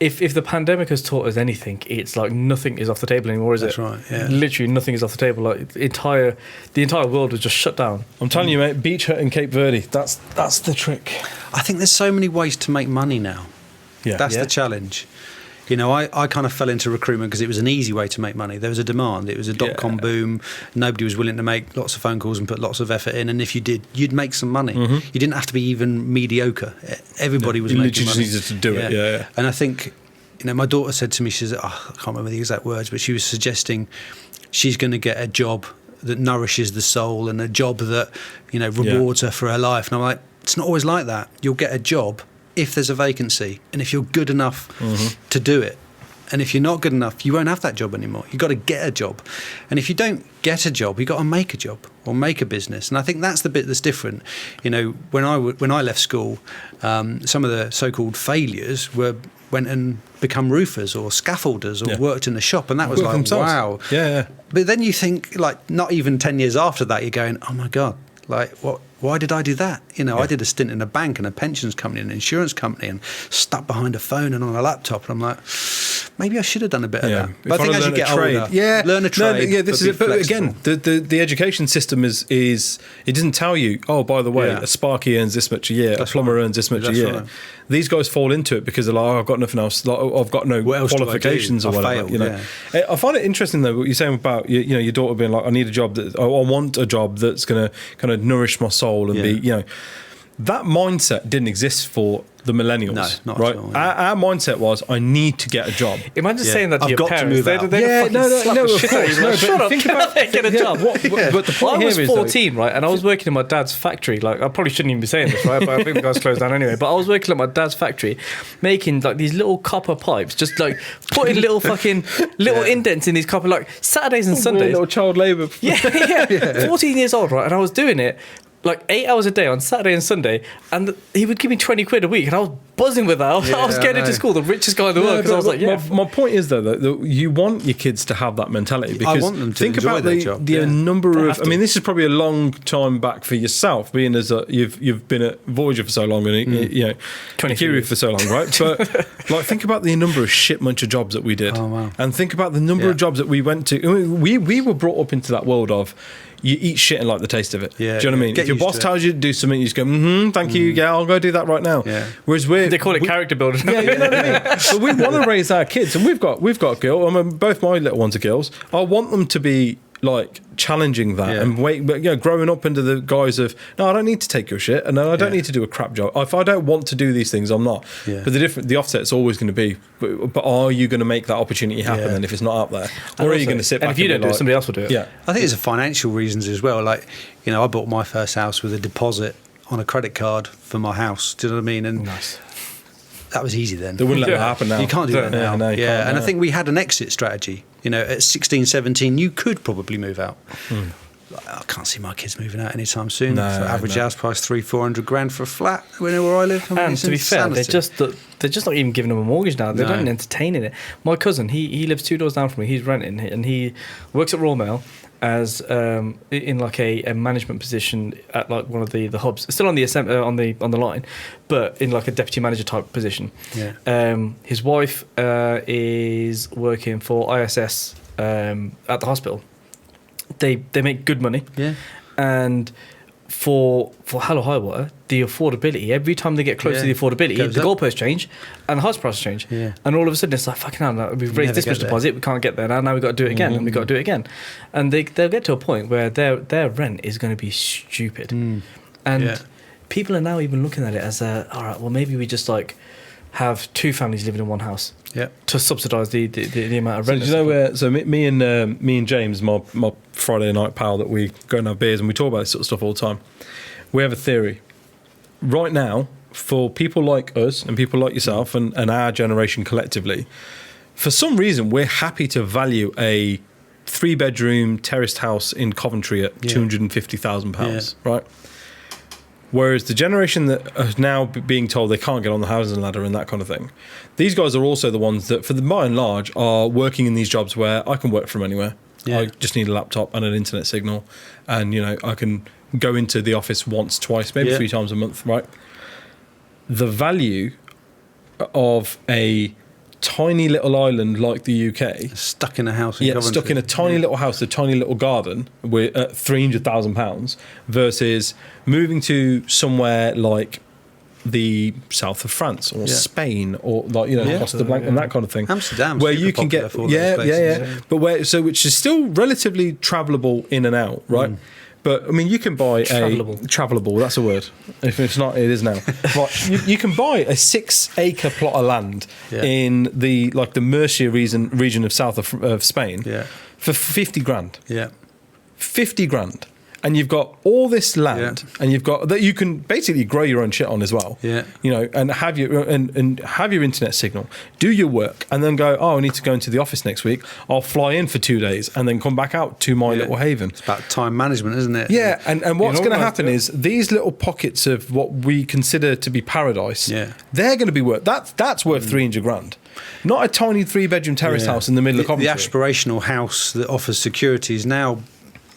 if the pandemic has taught us anything, it's like nothing is off the table anymore, is it? That's right. Yeah. Literally nothing is off the table. Like the entire world was just shut down. I'm telling you, mate. Beach hut in Cape Verde. That's the trick. I think there's so many ways to make money now. Yeah. That's the challenge. I kind of fell into recruitment because it was an easy way to make money. There was a demand. It was a dot-com boom. Nobody was willing to make lots of phone calls and put lots of effort in. And if you did, you'd make some money. Mm-hmm. You didn't have to be even mediocre. Everybody was making money. You just needed to do it. Yeah. And I think, my daughter said to me, she said, I can't remember the exact words, but she was suggesting she's going to get a job that nourishes the soul and a job that, rewards her for her life. And I'm like, it's not always like that. You'll get a job if there's a vacancy and if you're good enough to do it. And if you're not good enough, you won't have that job anymore. You've got to get a job. And if you don't get a job, you've got to make a job or make a business. And I think that's the bit that's different. When I left school, some of the so-called failures went and become roofers or scaffolders or worked in the shop. And that was like, wow. Yeah. But then you think, like, not even 10 years after that, you're going, oh my God, like, what? Why did I do that? I did a stint in a bank and a pensions company and an insurance company and stuck behind a phone and on a laptop. And I'm like, maybe I should have done a bit of that. But I think as you get older, learn a trade. No, this is it. But again, the education system is it doesn't tell you, oh, by the way, a Sparky earns this much a year, a plumber earns this much a year. Right. These guys fall into it because they're like, I've got nothing else. Like, I've got no qualifications or whatever. Failed, I find it interesting though what you're saying about your daughter being like, I need a job I want a job that's going to kind of nourish my soul and be that mindset didn't exist for the millennials. No, not right. At all, Our mindset was, I need to get a job. Imagine saying that to your parents. Shut up, get a job. But the point I was here 14, right, and I was working in my dad's factory. Like, I probably shouldn't even be saying this, right? But I think the guy's closed down anyway. But I was working at my dad's factory, making like these little copper pipes, just like putting little fucking indents in these copper, like Saturdays and Sundays. Little child labour. 14 years old, right, and I was doing it like 8 hours a day on Saturday and Sunday, and he would give me 20 quid a week, and I was buzzing with that. I was getting into school, the richest guy in the world, because I was like, My point is though that you want your kids to have that mentality, because I want them to think enjoy about their job. the number of. I mean, this is probably a long time back for yourself, being as you've been at Voyager for so long, and Ikiru for so long, right? But like, think about the number of shit bunch of jobs that we did, and think about the number of jobs that we went to. I mean, we were brought up into that world of, you eat shit and like the taste of it. Yeah, do you know what I mean? If your boss tells you to do something, you just go, thank you, I'll go do that right now. Yeah. Whereas they call it character building. Yeah, you know what I mean? But we want to raise our kids, and we've got a girl. I mean, both my little ones are girls. I want them to be like challenging that and growing up under the guise of, no, I don't need to take your shit, and I don't need to do a crap job. If I don't want to do these things, I'm not. Yeah. But the offset's always going to be, but are you going to make that opportunity happen then if it's not out there? Or are you going to sit back? And if you don't do it, somebody else will do it. Yeah. I think it's for financial reasons as well. Like, I bought my first house with a deposit on a credit card for my house. Do you know what I mean? And Nice. that was easy then. They wouldn't let that happen now. You can't do that now. No, you can't, and no. I think we had an exit strategy. You know, at 16, 17, you could probably move out. I can't see my kids moving out anytime soon. No, so average no. house price $300,000-400,000 for a flat where I live. I mean, And it's to be fair, insanity. they're just not even giving them a mortgage now. They're No. not even entertaining it. My cousin, he lives 2 doors down from me. He's renting, and he works at Royal Mail as in like a management position at like one of the hubs. Still on the on the line, but in like a deputy manager type position. Yeah. His wife is working for ISS at the hospital. They make good money. Yeah. And for Hell or High Water, the affordability, every time they get close to the affordability, Goes the up. goalposts change and the house prices change. Yeah. And all of a sudden it's like, fucking hell, now we've raised never this get much there. deposit, we can't get there now we've got to do it again, and we've got to do it again. And they'll get to a point where their rent is going to be stupid. And Yeah. people are now even looking at it as all right, well, maybe we just like have 2 families living in one house Yeah. to subsidise the amount of So rent. do you know where? So me and James, my Friday night pal, that we go and have beers and we talk about this sort of stuff all the time. We have a theory. Right now, for people like us and people like yourself and our generation collectively, for some reason we're happy to value a 3-bedroom terraced house in Coventry at £250,000, right? Whereas the generation that are now being told they can't get on the housing ladder and that kind of thing, these guys are also the ones that, by and large, are working in these jobs where I can work from anywhere. Yeah. I just need a laptop and an internet signal, and I can go into the office once, twice, maybe 3 times a month, right? The value of a tiny little island like the UK, Stuck in a house in Coventry. stuck in a tiny little house, a tiny little garden, with at £300,000 versus moving to somewhere like the south of France or Spain or Costa Blanca and that kind of thing. Amsterdam, where super you can popular get for all those places, but which is still relatively travelable in and out, right? But I mean, you can buy travelable. That's a word. If it's not, it is now. Right, you can buy a 6-acre plot of land in the Murcia region of south of Spain for 50 grand. Yeah. 50 grand. And you've got all this land, and you've got that you can basically grow your own shit on as well. Yeah. And have your and have your internet signal, do your work, and then go. Oh, I need to go into the office next week. I'll fly in for 2 days and then come back out to my little haven. It's about time management, isn't it? Yeah, and what's going to happen is these little pockets of what we consider to be paradise. They're going to be worth that's worth 300 grand. Not a tiny 3-bedroom terrace house in the middle of Coventry. The aspirational house that offers security is now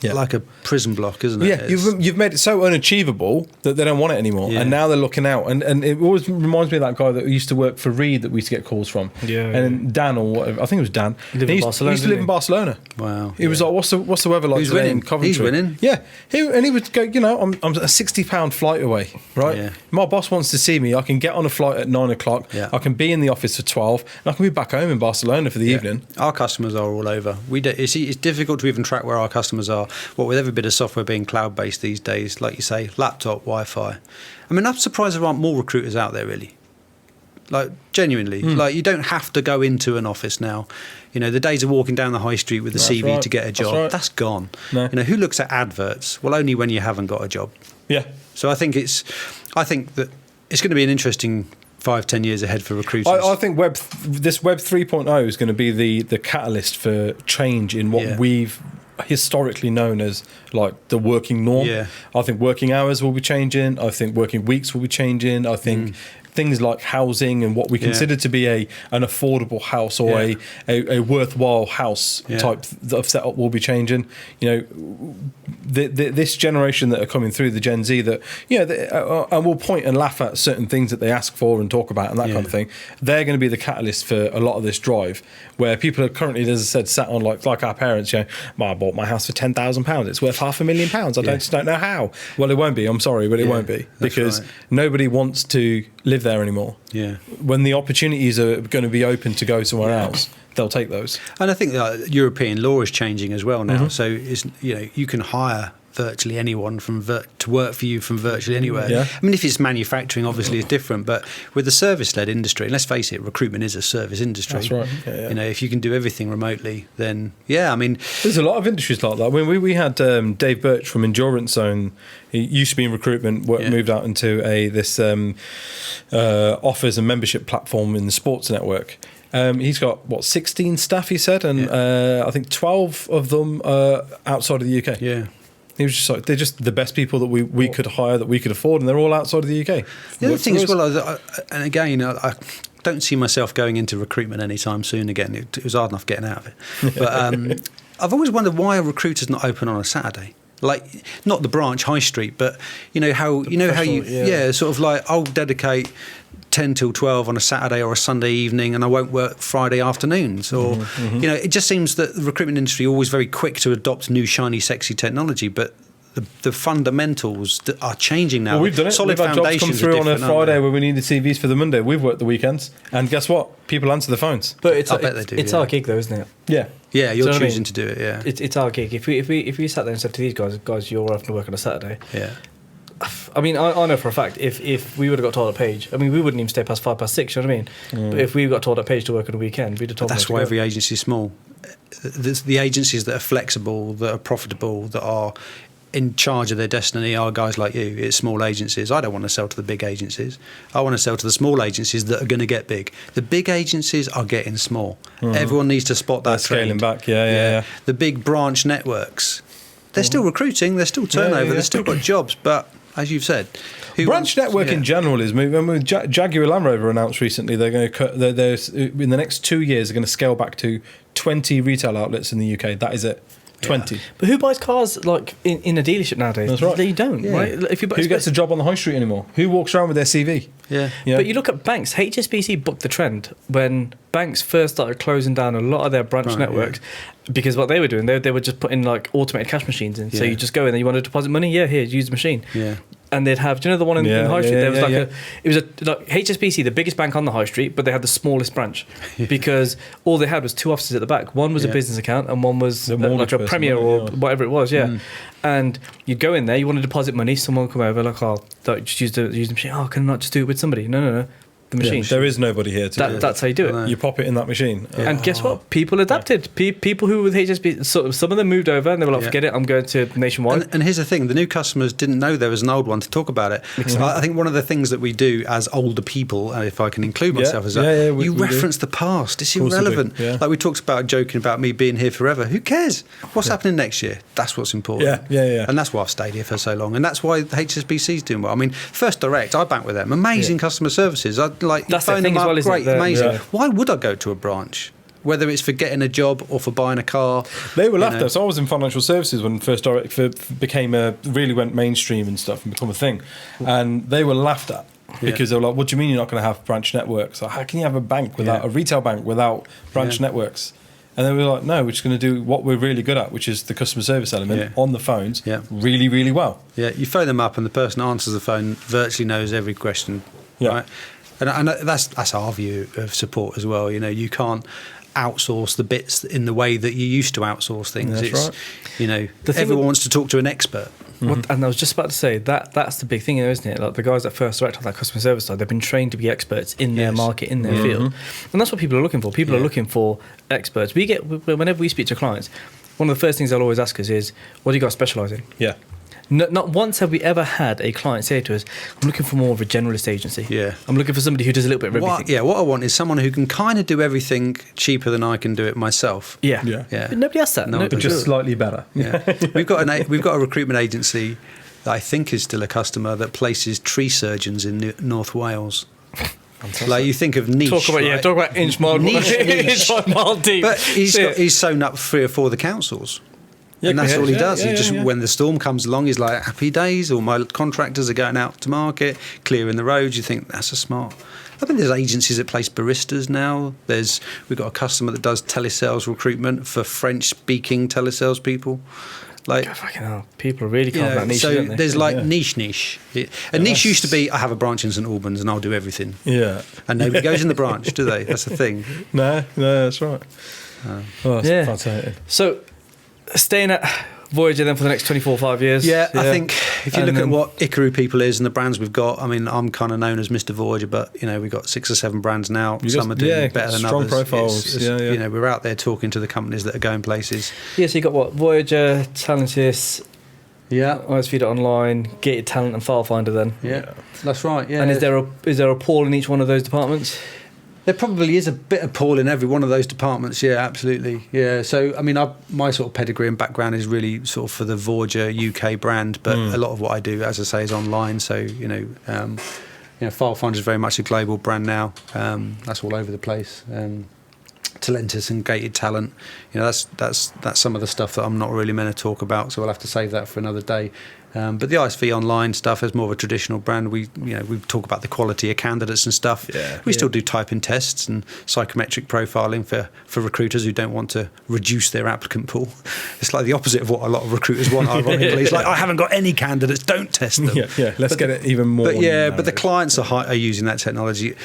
like a prison block, isn't it? Yeah, you've made it so unachievable that they don't want it anymore, and now they're looking out. And it always reminds me of that guy that used to work for Reed that we used to get calls from. And Dan or whatever, I think it was Dan. He used to live in Barcelona. Wow. He was like, "What's the weather like Who's today winning? in Coventry?" He's winning. Yeah, he would go. I'm a £60 flight away, right? Yeah. My boss wants to see me. I can get on a flight at 9 o'clock. Yeah. I can be in the office for 12, and I can be back home in Barcelona for the evening. Our customers are all over. It's difficult to even track where our customers are. What with every bit of software being cloud-based these days, like you say, laptop, Wi-Fi. I mean, I'm surprised there aren't more recruiters out there, really. Like, genuinely. Like, you don't have to go into an office now. The days of walking down the high street with a CV to get a job, that's gone. No. Who looks at adverts? Well, only when you haven't got a job. Yeah. So I think that it's going to be an interesting 5-10 years ahead for recruiters. I think this Web 3.0 is going to be the catalyst for change in what we've historically known as like the working norm. I think working hours will be changing. I think working weeks will be changing. I think things like housing and what we consider to be an affordable house or a worthwhile house type of setup will be changing. This generation that are coming through, the Gen Z, that and will point and laugh at certain things that they ask for and talk about and that kind of thing. They're going to be the catalyst for a lot of this drive, where people are currently, as I said, sat on like our parents. I bought my house for £10,000. It's worth £500,000. I just don't know how. Well, it won't be. I'm sorry, but it won't be, because nobody wants to live there anymore. When the opportunities are going to be open to go somewhere else, they'll take those. And I think that European law is changing as well now. So you can hire virtually anyone to work for you from virtually anywhere. Yeah. I mean, if it's manufacturing, obviously it's different, but with the service-led industry, and let's face it, recruitment is a service industry. That's right. Yeah. You know, if you can do everything remotely, then I mean, There's a lot of industries like that. I mean, we had Dave Birch from Endurance Zone. He used to be in recruitment, moved out into this offers and membership platform in the sports network. He's got 16 staff, he said, and I think 12 of them are outside of the UK. yeah. He was just like, they're just the best people that we could hire, that we could afford, and they're all outside of the UK. The other thing as well, and again, I don't see myself going into recruitment anytime soon again. It was hard enough getting out of it. But I've always wondered why a recruiter's not open on a Saturday. Like, not the branch high street, but how sort of like, I'll dedicate 10 till 12 on a Saturday or a Sunday evening, and I won't work Friday afternoons. Or it just seems that the recruitment industry are always very quick to adopt new shiny sexy technology, but the fundamentals that are changing now. Well, we've done it. Solid we've had jobs come foundations through are on a different, Friday where we needed CVs for the Monday. We've worked the weekends, and guess what? People answer the phones. But it's I bet they do, it's yeah. our gig, though, isn't it? Yeah. Yeah, you're Do you know what I choosing mean? to do it. Yeah, It's our gig. If we sat there and said to these guys, you're having to work on a Saturday. yeah. I mean, I know for a fact if we would have got told at Page, I mean, we wouldn't even stay past 6:05. You know what I mean? But if we got told at Page to work on a weekend, we'd have told. But that's why every agency is small. The agencies that are flexible, that are profitable, that are in charge of their destiny are guys like you. It's small agencies. I don't want to sell to the big agencies. I want to sell to the small agencies that are going to get big. The big agencies are getting small. Everyone needs to spot that Scaling trend. back. Yeah. The big branch networks, they're still recruiting. There's still turnover. They've still got jobs. But as you've said, Branch network in general is moving. I mean, Jaguar Land Rover announced recently they're going to cut. In the next 2 years, they're going to scale back to 20 retail outlets in the UK. That is it. 20. But who buys cars like in a dealership nowadays? That's right. They don't, right? If you Who gets a job on the high street anymore? Who walks around with their CV? Yeah. But you look at banks. HSBC booked the trend when banks first started closing down a lot of their branch networks because what they were doing, they were just putting like automated cash machines in. So you just go in there, you want to deposit money? Yeah, here, use the machine. Yeah. And they'd have, do you know the one in the high street? There was it was like HSBC, the biggest bank on the high street, but they had the smallest branch because all they had was 2 offices at the back. One was a business account and one was like a Premier or whatever it was. And you'd go in there, you want to deposit money, someone would come over like, just use the machine. Oh, can I not just do it with somebody? No. The machine. There is nobody here to do it. That's how you do it. You pop it in that machine. And guess what? People adapted. People who were with HSBC, some of them moved over and they were like, forget it, I'm going to Nationwide. And here's the thing, the new customers didn't know there was an old one to talk about it. I think one of the things that we do as older people, and if I can include myself as that, you reference the past. It's irrelevant. Like we talked about joking about me being here forever. Who cares? What's happening next year? That's what's important. Yeah. And that's why I've stayed here for so long. And that's why HSBC's doing well. I mean, First Direct, I bank with them. Amazing customer services. I'd like that's phone the thing them as well, up, isn't great, it? amazing. Yeah. Why would I go to a branch? Whether it's for getting a job or for buying a car. They were laughed at. So I was in financial services when First Direct really went mainstream and stuff and become a thing. And they were laughed at because they were like, what do you mean you're not going to have branch networks? Like, how can you have a bank without a retail bank without branch networks? And they were like, no, we're just going to do what we're really good at, which is the customer service element on the phones really, really well. Yeah, you phone them up and the person who answers the phone virtually knows every question. Right? And that's our view of support as well. You know, you can't outsource the bits in the way that you used to outsource things. That's right. You know, everyone wants to talk to an expert. And I was just about to say that's the big thing, isn't it? Like the guys at First Direct on that customer service side, they've been trained to be experts in their market, in their field, and that's what people are looking for. People are looking for experts. Whenever we speak to clients, one of the first things they'll always ask us is, "What do you guys specialise in?" Yeah. Not once have we ever had a client say to us, I'm looking for more of a generalist agency. Yeah. I'm looking for somebody who does a little bit of everything. What I want is someone who can kind of do everything cheaper than I can do it myself. Yeah. Yeah. But nobody asks that. No, But just slightly better. Yeah. We've got a recruitment agency that I think is still a customer that places tree surgeons in North Wales. Like you think of niche. Talk about inch mile deep. But he's sewn up 3 or 4 of the councils. Yeah, and that's all he does. Yeah. When the storm comes along, he's like, happy days. All my contractors are going out to market, clearing the roads. You think that's a smart. I think there's agencies that place baristas now. We've got a customer that does telesales recruitment for French-speaking telesales people. Like, God, fucking hell. People are really carving that niche, so don't they? there's like niche. A niche used to be, I have a branch in St Albans and I'll do everything. Yeah. And nobody goes in the branch, do they? That's the thing. No, that's right. That's fascinating. So, staying at Voyager then for the next 24 or 5 years. Yeah, I think if you And look at then- what Ikiru People is and the brands we've got, I mean, I'm kind of known as Mr. Voyager, but we've got 6 or 7 brands now. Some are doing better than strong others. profiles. We're out there talking to the companies that are going places. Yeah, so you got what? Voyager, Talentis, Yeah, Online, Gated Talent, and Filefinder. Then. yeah, that's right. Yeah, And is there a Paul in each one of those departments? There probably is a bit of Paul in every one of those departments. Yeah, absolutely. Yeah. So, I mean, my sort of pedigree and background is really sort of for the Voyager UK brand, but a lot of what I do, as I say, is online. So, Filefinder is very much a global brand now. That's all over the place. Talentis and Gated Talent, that's some of the stuff that I'm not really meant to talk about, so we'll have to save that for another day. But the ISV online stuff is more of a traditional brand. We talk about the quality of candidates and stuff. We still do typing tests and psychometric profiling for recruiters who don't want to reduce their applicant pool. It's like the opposite of what a lot of recruiters want, ironically. It's like, I haven't got any candidates, don't test them. Let's get it even more. But the clients are using that technology.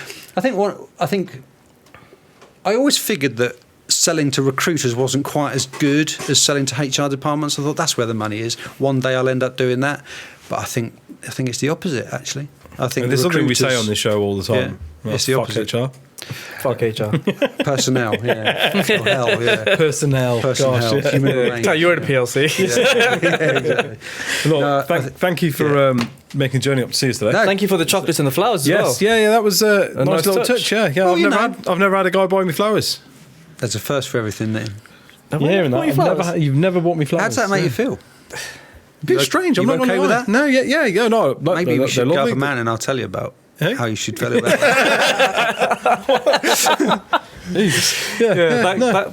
I always figured that selling to recruiters wasn't quite as good as selling to HR departments. I thought that's where the money is. One day I'll end up doing that, but I think it's the opposite, actually. I think there's something we say on this show all the time. It's the opposite. HR. Fuck HR. Personnel, yeah. Oh, hell, yeah. Personnel. Gosh, Yeah. human remains. You're in a PLC. Exactly. Look, thank you for making the journey up to see us today. No, Thank you for the chocolates and the flowers as well. Yes, yeah, that was a nice little touch. Yeah. Well, I've never had a guy buy me flowers. There's a first for everything, then. You've never bought me flowers. How does that make you feel? A bit strange. I'm You not okay gonna with lie. that? No, yeah, no. Maybe we should they're go up lovely. a man and I'll tell you about Eh? how you should feel about that.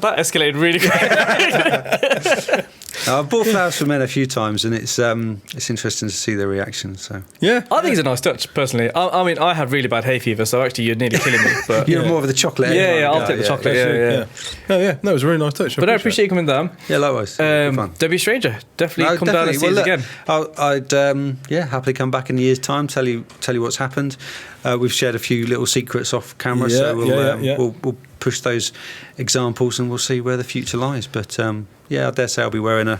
That escalated really quick. I've bought flowers for men a few times, and it's interesting to see their reaction. So Yeah. I think it's a nice touch, personally. I mean, I had really bad hay fever, so actually you're nearly killing me. But you're more of the chocolate. yeah, I'll take the chocolate. Yeah. Oh, yeah. No, it was a really nice touch. But I appreciate you coming down. Yeah, likewise. Good fun. Don't be a stranger. Definitely come down and see us again. I'd happily come back in a year's time. Tell you what's happened. We've shared a few little secrets off camera, so we'll push those examples and we'll see where the future lies. But I dare say I'll be wearing a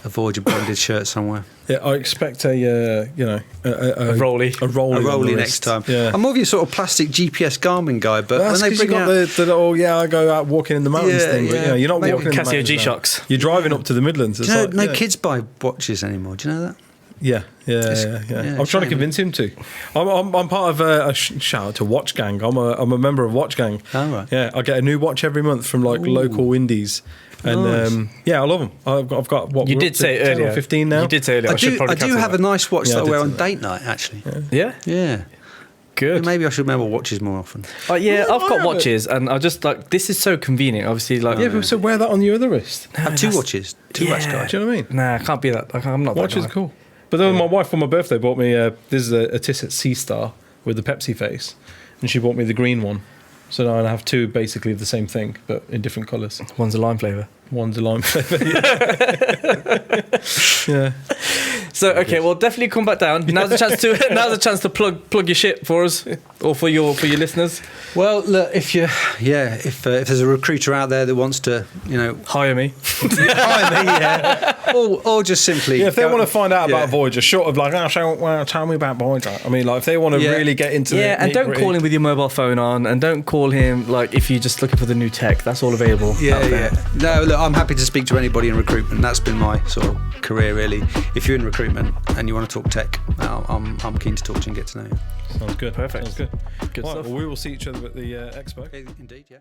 Voyager branded shirt somewhere. Yeah, I expect a rollie. A rollie next time. Yeah. I'm more of your sort of plastic GPS Garmin guy, but That's when they because you bring got out the little, I go out walking in the mountains thing, but you're not Maybe walking in the Casio mountains now. G-Shocks. You're driving up to the Midlands. It's no kids buy watches anymore. Do you know that? Yeah. I'm trying to shame. convince him to. I'm part of a shout out to Watch Gang. I'm a member of Watch Gang. Oh, right. Yeah, I get a new watch every month from local indies. And Nice. I love them. I've got what You we're did up to say 10 earlier. or 15 now. You did say earlier. I should do probably cancel have a that. nice watch Yeah, that I I did wear say on that. date night, actually. Yeah? Good. Maybe I should remember watches more often. I've I got have watches, and I just this is so convenient. Obviously, Yeah, but so wear that on your other wrist. I have two watches. Two watch guys. Do you know what I mean? Nah, I can't be that. I'm not. Watches that are guy. cool. But then my wife for my birthday bought me this is a Tissot Sea Star with the Pepsi face, and she bought me the green one. So now I have two basically of the same thing, but in different colours. One's a lime flavour. One's a lime flavour. Yeah. So okay, well, definitely come back down. Now's the chance to plug your shit for us or for your listeners. Well, look, if there's a recruiter out there that wants to, Hire me. hire me, or just simply, Yeah, if they go- want to find out yeah. about Voyager, short of like, tell me about Voyager. I mean, like, if they want to really get into Yeah, and don't call him with your mobile phone on, and don't call him if you're just looking for the new tech. That's all available. out there. No, look, I'm happy to speak to anybody in recruitment. That's been my sort of career, really. If you're in recruitment and you want to talk tech, I'm keen to talk to you and get to know you. Sounds good. Perfect. Sounds good. Good Right, stuff. well, we will see each other at the expo. Indeed, yeah.